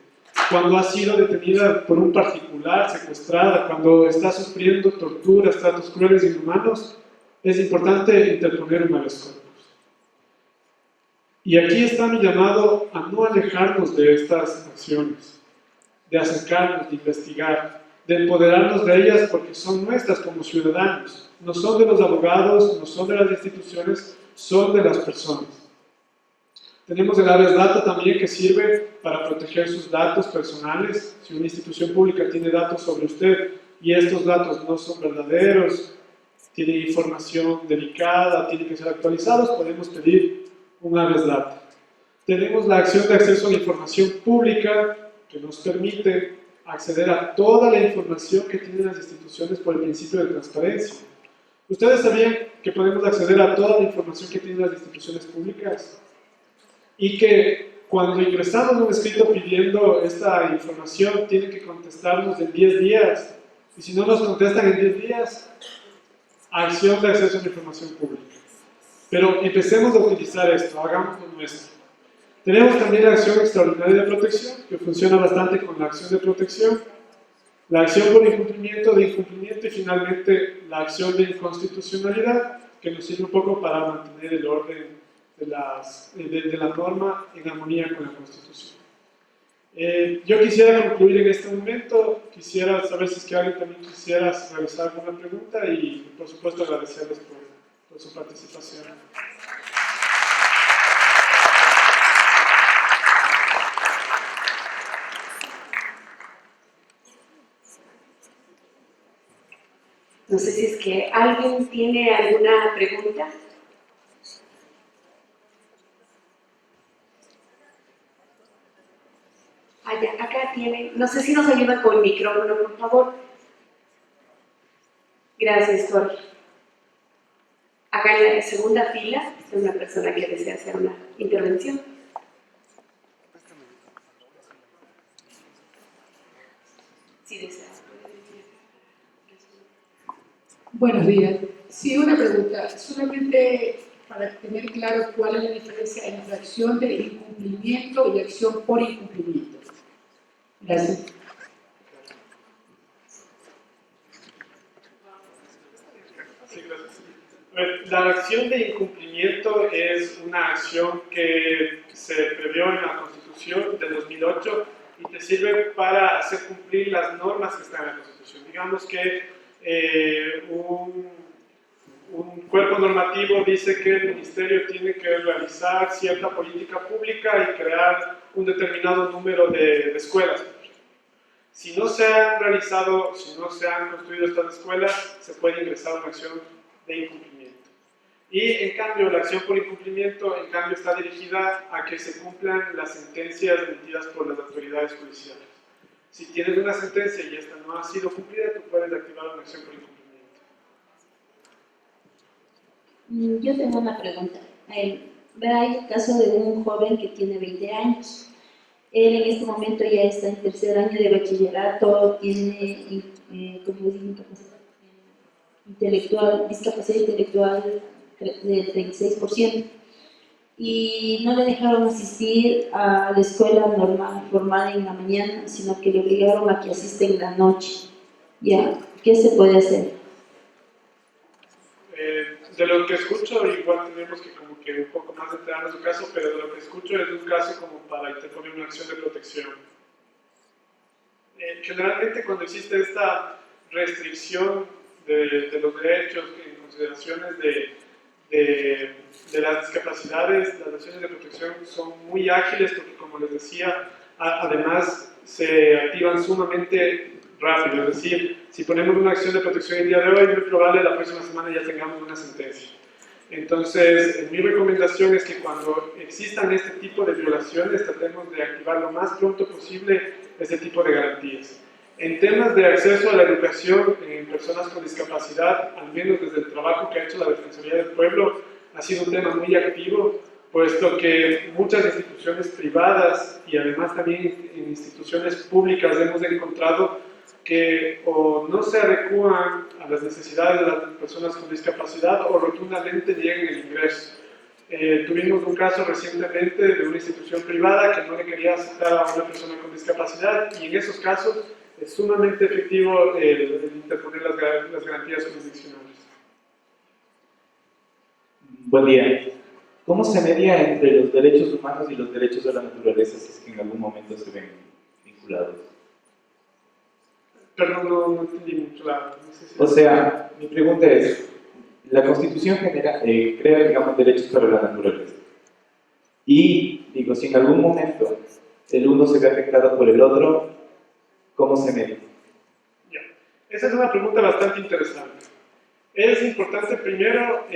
cuando ha sido detenida por un particular, secuestrada, cuando está sufriendo torturas, tratos crueles e inhumanos, es importante interponer un habeas corpus. Y aquí está mi llamado a no alejarnos de estas acciones, de acercarnos, de investigar, de empoderarnos de ellas porque son nuestras como ciudadanos. No son de los abogados, no son de las instituciones, son de las personas. Tenemos el habeas data también, que sirve para proteger sus datos personales. Si una institución pública tiene datos sobre usted y estos datos no son verdaderos, tienen información delicada, tienen que ser actualizados, podemos pedir un habeas data. Tenemos la acción de acceso a la información pública, que nos permite acceder a toda la información que tienen las instituciones por el principio de transparencia. ¿Ustedes sabían que podemos acceder a toda la información que tienen las instituciones públicas? Y que cuando ingresamos un escrito pidiendo esta información, tienen que contestarnos en 10 días. Y si no nos contestan en 10 días, acción de acceso a la información pública. Pero empecemos a utilizar esto, hagámoslo nuestro. Tenemos también la acción extraordinaria de protección, que funciona bastante con la acción de protección, la acción por incumplimiento, de incumplimiento y finalmente la acción de inconstitucionalidad, que nos sirve un poco para mantener el orden de la norma en armonía con la Constitución. Yo quisiera concluir en este momento, quisiera saber si es que alguien también quisiera realizar alguna pregunta y por supuesto agradecerles por su participación. No sé si es que alguien tiene alguna pregunta. Allá, acá tienen. No sé si nos ayuda con el micrófono, por favor. Gracias, Jorge. Acá en la segunda fila está una persona que desea hacer una intervención. Si deseas. Buenos días. Sí, una pregunta. Solamente para tener claro cuál es la diferencia entre acción de incumplimiento y acción por incumplimiento. Gracias. Sí, gracias. La acción de incumplimiento es una acción que se previó en la Constitución del 2008 y te sirve para hacer cumplir las normas que están en la Constitución. Digamos que un cuerpo normativo dice que el ministerio tiene que realizar cierta política pública y crear un determinado número de escuelas. Si no se han realizado, si no se han construido estas escuelas, se puede ingresar una acción de incumplimiento. Y en cambio, la acción por incumplimiento, en cambio, está dirigida a que se cumplan las sentencias emitidas por las autoridades judiciales. Si tienes una sentencia y esta no ha sido cumplida, tú puedes activar una acción por incumplimiento. Yo tengo una pregunta. Hay el caso de un joven que tiene 20 años. Él en este momento ya está en tercer año de bachillerato, tiene discapacidad intelectual del 36%. Y no le dejaron asistir a la escuela normal, formal en la mañana, sino que le obligaron a que asista en la noche. ¿Ya? ¿Qué se puede hacer? De lo que escucho, igual tenemos que como que un poco más entrar en su caso, pero de lo que escucho es un caso como para interponer una acción de protección. Generalmente cuando existe esta restricción de los derechos en consideraciones de las discapacidades, las acciones de protección son muy ágiles porque, como les decía, además se activan sumamente rápido. Es decir, si ponemos una acción de protección el día de hoy, es muy probable la próxima semana ya tengamos una sentencia. Entonces, mi recomendación es que cuando existan este tipo de violaciones, tratemos de activar lo más pronto posible este tipo de garantías. En temas de acceso a la educación en personas con discapacidad, al menos desde el trabajo que ha hecho la Defensoría del Pueblo, ha sido un tema muy activo, puesto que muchas instituciones privadas y además también en instituciones públicas hemos encontrado que o no se adecúan a las necesidades de las personas con discapacidad o rotundamente niegan el ingreso. Tuvimos un caso recientemente de una institución privada que no le quería aceptar a una persona con discapacidad y en esos casos es sumamente efectivo el interponer las garantías jurisdiccionales. Buen día. ¿Cómo se media entre los derechos humanos y los derechos de la naturaleza si es que en algún momento se ven vinculados? Perdón, no entendí mucho la necesidad. O sea, mi pregunta es, la Constitución crea, digamos, derechos para la naturaleza. Y, digo, si en algún momento el uno se ve afectado por el otro, ¿cómo se media? Ya. Esa es una pregunta bastante interesante. Es importante primero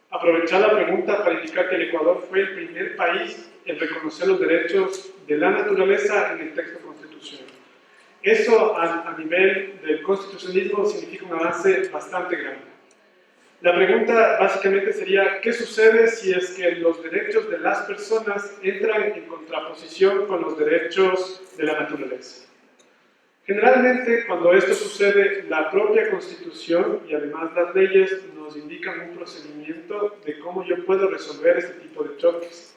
aprovechar la pregunta para indicar que el Ecuador fue el primer país el reconocer los derechos de la naturaleza en el texto constitucional. Eso a nivel del constitucionalismo significa un avance bastante grande. La pregunta básicamente sería, ¿qué sucede si es que los derechos de las personas entran en contraposición con los derechos de la naturaleza? Generalmente, cuando esto sucede, la propia Constitución y además las leyes nos indican un procedimiento de cómo yo puedo resolver este tipo de choques.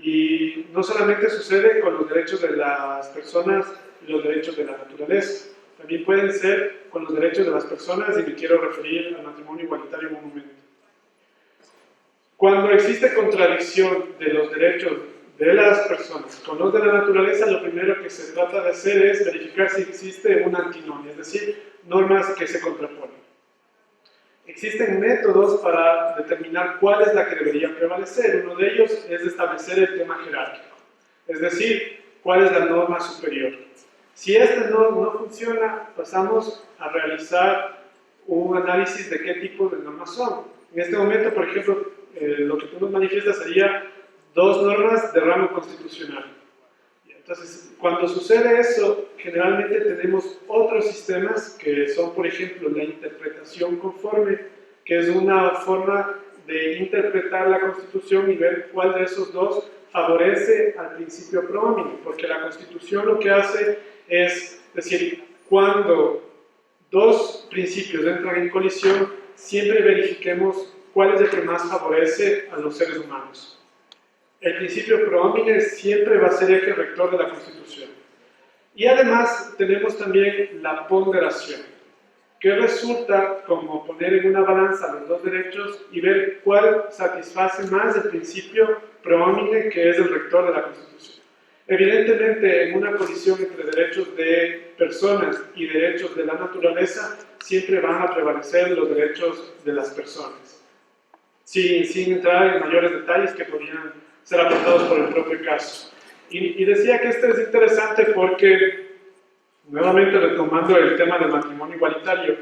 Y no solamente sucede con los derechos de las personas y los derechos de la naturaleza, también pueden ser con los derechos de las personas, y me quiero referir al matrimonio igualitario en un momento. Cuando existe contradicción de los derechos de las personas con los de la naturaleza, lo primero que se trata de hacer es verificar si existe una antinomia, es decir, normas que se contraponen. Existen métodos para determinar cuál es la que debería prevalecer. Uno de ellos es establecer el tema jerárquico, es decir, cuál es la norma superior. Si este no funciona, pasamos a realizar un análisis de qué tipo de normas son. En este momento, por ejemplo, lo que tú nos manifiestas sería 2 normas de rango constitucional. Entonces, cuando sucede eso, generalmente tenemos otros sistemas que son, por ejemplo, la interpretación conforme, que es una forma de interpretar la Constitución y ver cuál de esos dos favorece al principio pro homine, porque la Constitución lo que hace es decir, cuando 2 principios entran en colisión, siempre verifiquemos cuál es el que más favorece a los seres humanos. El principio pro homine siempre va a ser eje rector de la Constitución. Y además tenemos también la ponderación, que resulta como poner en una balanza los 2 derechos y ver cuál satisface más el principio pro homine, que es el rector de la Constitución. Evidentemente, en una colisión entre derechos de personas y derechos de la naturaleza, siempre van a prevalecer los derechos de las personas, sin entrar en mayores detalles que podrían ser aportados por el propio caso. Y decía que esto es interesante porque, nuevamente retomando el tema del matrimonio igualitario,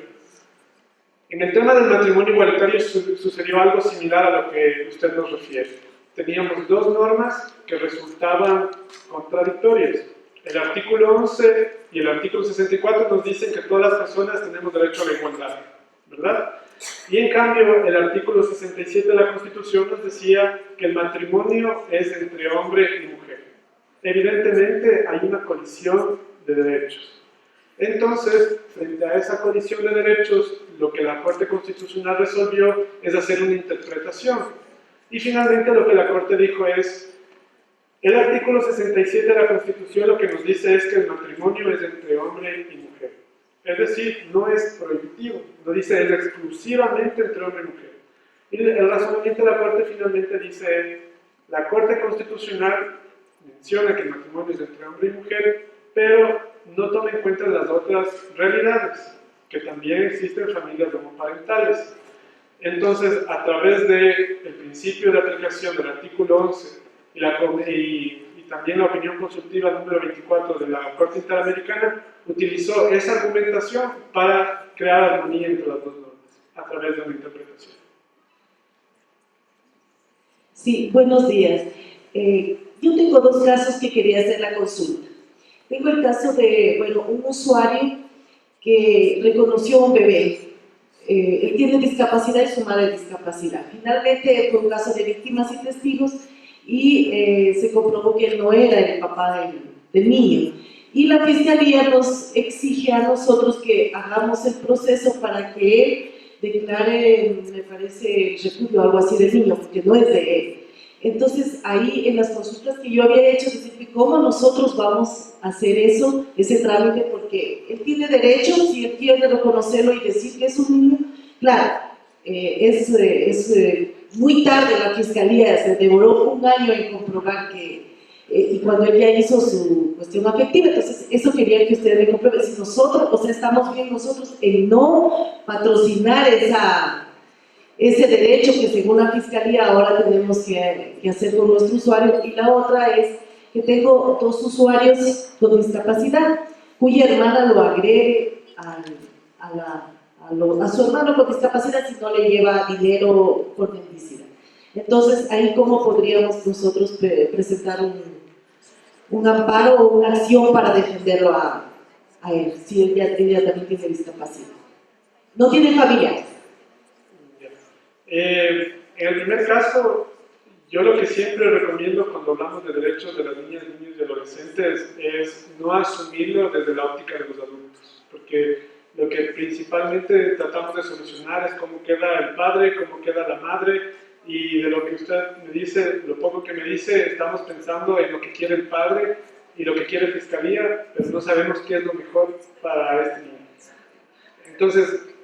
en el tema del matrimonio igualitario sucedió algo similar a lo que usted nos refiere. Teníamos 2 normas que resultaban contradictorias. El artículo 11 y el artículo 64 nos dicen que todas las personas tenemos derecho a la igualdad, ¿verdad? Y en cambio, el artículo 67 de la Constitución nos decía que el matrimonio es entre hombre y mujer. Evidentemente, hay una colisión de derechos. Entonces, frente a esa colisión de derechos, lo que la Corte Constitucional resolvió es hacer una interpretación. Y finalmente lo que la Corte dijo es, el artículo 67 de la Constitución lo que nos dice es que el matrimonio es entre hombre y mujer. Es decir, no es prohibitivo, no dice es exclusivamente entre hombre y mujer. Y el razonamiento de la Corte finalmente dice, la Corte Constitucional menciona que el matrimonio es entre hombre y mujer, pero no toma en cuenta las otras realidades, que también existen familias homoparentales. Entonces, a través del principio de aplicación del artículo 11 y también la opinión consultiva número 24 de la Corte Interamericana, utilizó esa argumentación para crear armonía entre las 2 normas, a través de una interpretación. Sí, buenos días. Yo tengo 2 casos que quería hacer la consulta. Tengo el caso de, un usuario que reconoció a un bebé. Él tiene discapacidad y su madre discapacidad. Finalmente fue un caso de víctimas y testigos y se comprobó que él no era el papá del niño. Y la Fiscalía nos exige a nosotros que hagamos el proceso para que él declare, me parece, repudio o algo así del niño, porque no es de él. Entonces, ahí en las consultas que yo había hecho, decir, ¿cómo nosotros vamos a hacer eso, ese trámite? Porque él tiene derecho, si él quiere reconocerlo y decir que es un niño, claro, es muy tarde la Fiscalía, se demoró 1 año en comprobar que, y cuando él ya hizo su cuestión afectiva, entonces eso quería que ustedes me comprueben, si nosotros, o sea, estamos bien nosotros en no patrocinar ese derecho que según la Fiscalía ahora tenemos que hacer con nuestro usuario. Y la otra es que tengo 2 usuarios con discapacidad, cuya hermana lo agregue a su hermano con discapacidad si no le lleva dinero por mendicidad. Entonces, ahí cómo podríamos nosotros presentar un amparo o una acción para defenderlo a él, si ella también tiene discapacidad. No tiene familiares. En el primer caso, yo lo que siempre recomiendo cuando hablamos de derechos de las niñas, niños y adolescentes es no asumirlo desde la óptica de los adultos, porque lo que principalmente tratamos de solucionar es cómo queda el padre, cómo queda la madre, y de lo que usted me dice, lo poco que me dice, estamos pensando en lo que quiere el padre y lo que quiere Fiscalía, pero no sabemos qué es lo mejor para este niño. Entonces,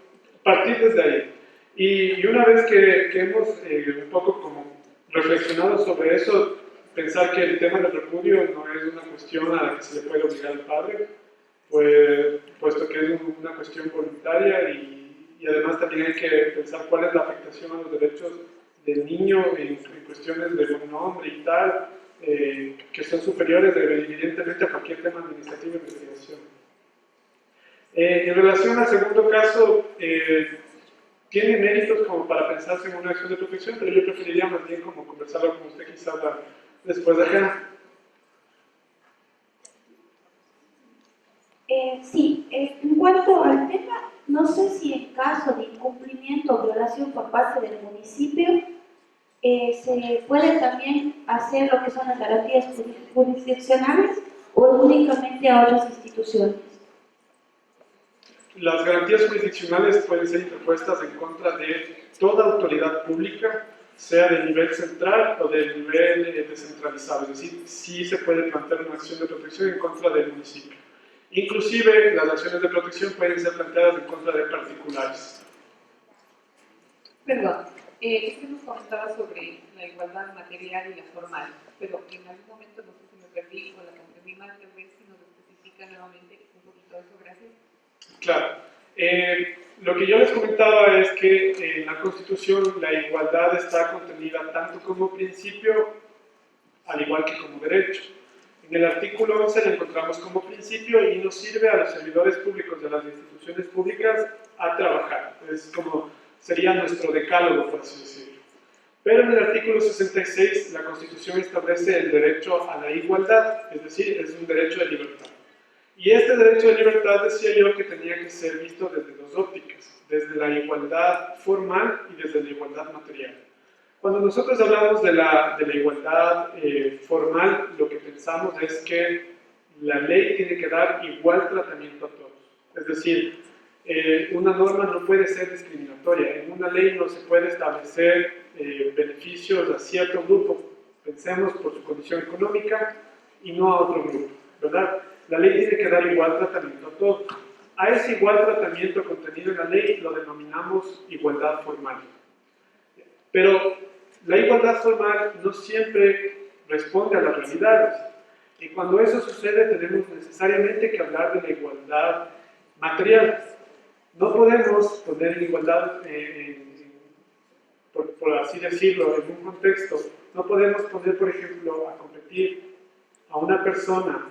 partir desde ahí. Y una vez que hemos un poco como reflexionado sobre eso, pensar que el tema del repudio no es una cuestión a la que se le puede obligar al padre, pues, puesto que es una cuestión voluntaria y además también hay que pensar cuál es la afectación a los derechos del niño en cuestiones de buen nombre y tal, que son superiores evidentemente a cualquier tema administrativo de investigación. En relación al segundo caso, tiene méritos como para pensarse en una acción de protección, pero yo preferiría más bien como conversarlo con usted quizás después de acá. Sí, en cuanto al tema, no sé si en caso de incumplimiento o violación por parte del municipio, se puede también hacer lo que son las garantías jurisdiccionales o únicamente a otras instituciones. Las garantías jurisdiccionales pueden ser interpuestas en contra de toda autoridad pública, sea de nivel central o de nivel descentralizado. Es decir, sí se puede plantear una acción de protección en contra del municipio. Inclusive, las acciones de protección pueden ser planteadas en contra de particulares. Perdón, usted nos comentaba sobre la igualdad material y la formal, pero en algún momento no sé si me perdí o la comprendí mal, tal vez si nos especifica nuevamente un poquito eso, gracias. Claro. Lo que yo les comentaba es que en la Constitución la igualdad está contenida tanto como principio, al igual que como derecho. En el artículo 11 la encontramos como principio y nos sirve a los servidores públicos de las instituciones públicas a trabajar. Es como sería nuestro decálogo, por así decirlo. Pero en el artículo 66 la Constitución establece el derecho a la igualdad, es decir, es un derecho de libertad. Y este derecho de libertad decía yo que tenía que ser visto desde dos ópticas, desde la igualdad formal y desde la igualdad material. Cuando nosotros hablamos de la igualdad formal, lo que pensamos es que la ley tiene que dar igual tratamiento a todos. Es decir, una norma no puede ser discriminatoria. En una ley no se puede establecer beneficios a cierto grupo, pensemos por su condición económica, y no a otro grupo, ¿verdad? La ley tiene que dar igual tratamiento a todos. A ese igual tratamiento contenido en la ley lo denominamos igualdad formal. Pero la igualdad formal no siempre responde a las realidades. Y cuando eso sucede, tenemos necesariamente que hablar de la igualdad material. No podemos poner igualdad, por así decirlo, en un contexto. No podemos poner, por ejemplo, a competir a una persona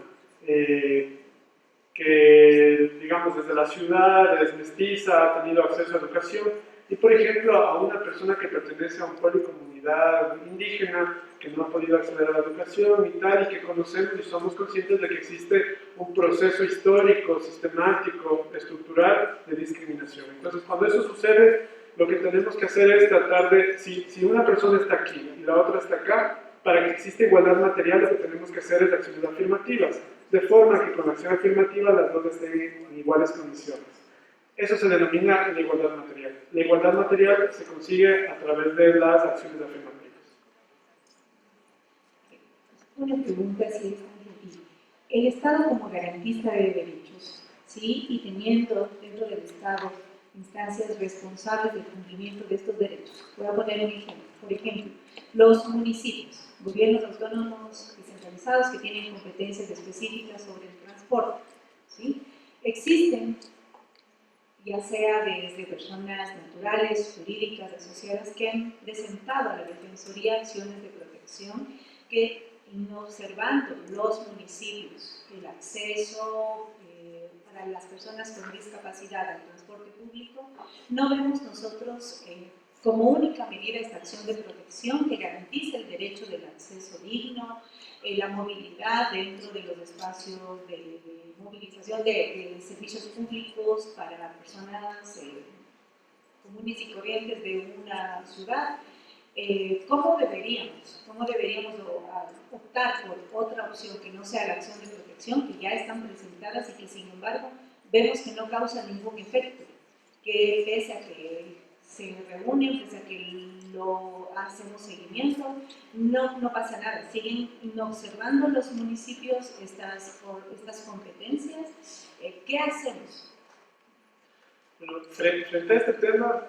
que, digamos, desde la ciudad es mestiza, ha tenido acceso a educación, y, por ejemplo, a una persona que pertenece a un pueblo y comunidad indígena que no ha podido acceder a la educación y tal, y que conocemos y somos conscientes de que existe un proceso histórico, sistemático, estructural de discriminación. Entonces, cuando eso sucede, lo que tenemos que hacer es tratar de, si una persona está aquí y la otra está acá, para que exista igualdad material, lo que tenemos que hacer es acciones afirmativas, de forma que con la acción afirmativa las dos estén en iguales condiciones. Eso se denomina la igualdad material. La igualdad material se consigue a través de las acciones afirmativas. Una pregunta, si es tan el Estado como garantista de derechos, ¿sí? Y teniendo dentro del Estado instancias responsables del cumplimiento de estos derechos. Voy a poner un ejemplo. Por ejemplo, los municipios, gobiernos autónomos descentralizados que tienen competencias específicas sobre el transporte, ¿sí? Existen, ya sea desde personas naturales, jurídicas, asociadas, que han presentado a la Defensoría acciones de protección que, observando los municipios, el acceso para las personas con discapacidad al transporte público, no vemos nosotros como única medida esta acción de protección que garantice el derecho del acceso digno, la movilidad dentro de los espacios de movilización de servicios públicos para personas comunes y corrientes de una ciudad. ¿Cómo deberíamos optar por otra opción que no sea la acción de protección, que ya están presentadas y que sin embargo vemos que no causa ningún efecto, que pese a que se reúnen, pese a que lo hacemos seguimiento, no pasa nada, siguen inobservando los municipios estas competencias? ¿Qué hacemos? Bueno, frente a este tema,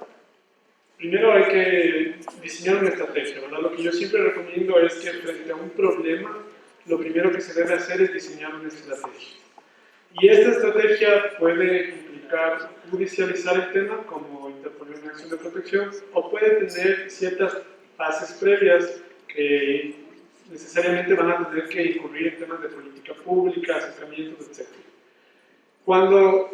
primero hay que diseñar una estrategia, ¿verdad? Lo que yo siempre recomiendo es que frente a un problema, lo primero que se debe hacer es diseñar una estrategia. Y esta estrategia puede implicar judicializar el tema, como interponer una acción de protección, o puede tener ciertas fases previas que necesariamente van a tener que incurrir en temas de política pública, acercamientos, etc. Cuando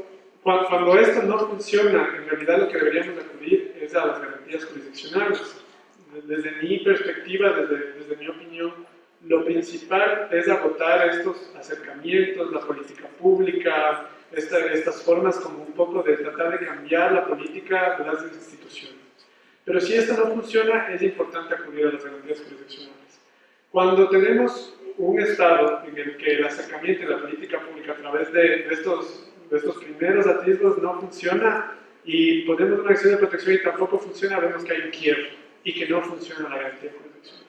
esto no funciona, en realidad lo que deberíamos acudir es a las garantías jurisdiccionales. Desde mi perspectiva, desde mi opinión, lo principal es agotar estos acercamientos, la política pública, estas formas como un poco de tratar de cambiar la política de las instituciones. Pero si esto no funciona, es importante acudir a las garantías jurisdiccionales. Cuando tenemos un Estado en el que el acercamiento y la política pública a través de estos primeros atisbos no funciona y ponemos una acción de protección y tampoco funciona, vemos que hay un quiebre y que no funciona la garantía jurisdiccional.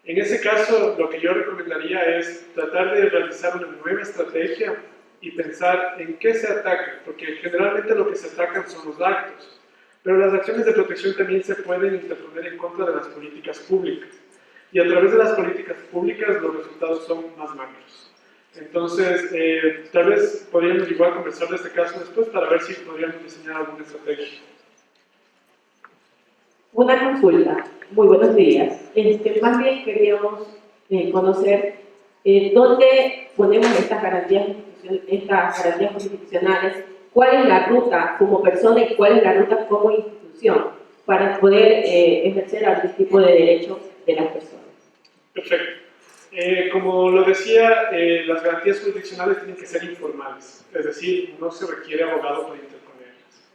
En ese caso, lo que yo recomendaría es tratar de realizar una nueva estrategia y pensar en qué se ataca, porque generalmente lo que se atacan son los actos, pero las acciones de protección también se pueden interponer en contra de las políticas públicas, y a través de las políticas públicas los resultados son más macros. Entonces, tal vez podríamos igual conversar de este caso después para ver si podríamos diseñar alguna estrategia. Una consulta. Muy buenos días. Más bien queríamos conocer dónde ponemos estas garantías jurisdiccionales, cuál es la ruta como persona y cuál es la ruta como institución para poder ejercer algún tipo de derechos de las personas. Perfecto. Como lo decía, las garantías jurisdiccionales tienen que ser informales, es decir, no se requiere abogado para interponerlas.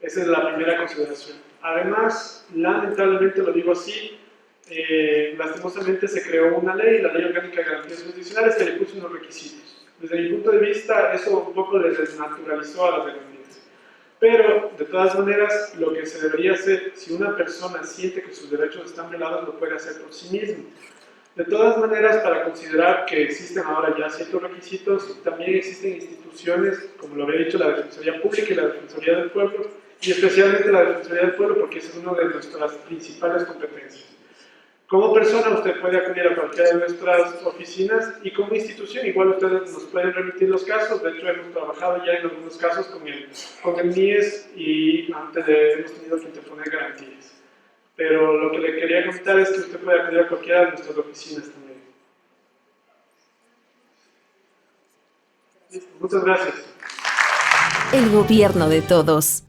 Esa es la primera consideración. Además, lamentablemente lo digo así, lastimosamente se creó una ley, la Ley Orgánica de Garantías Jurisdiccionales, que le puso unos requisitos. Desde mi punto de vista, eso un poco les desnaturalizó a las garantías. Pero, de todas maneras, lo que se debería hacer, si una persona siente que sus derechos están violados, lo puede hacer por sí mismo. De todas maneras, para considerar que existen ahora ya ciertos requisitos, también existen instituciones, como lo había dicho, la Defensoría Pública y la Defensoría del Pueblo, y especialmente la Defensoría del Pueblo, porque esa es una de nuestras principales competencias. Como persona, usted puede acudir a cualquiera de nuestras oficinas, y como institución, igual ustedes nos pueden remitir los casos. De hecho, hemos trabajado ya en algunos casos con el MIES, y antes hemos tenido que interponer garantías. Pero lo que le quería comentar es que usted puede acudir a cualquiera de nuestras oficinas también. Listo, muchas gracias. El gobierno de todos.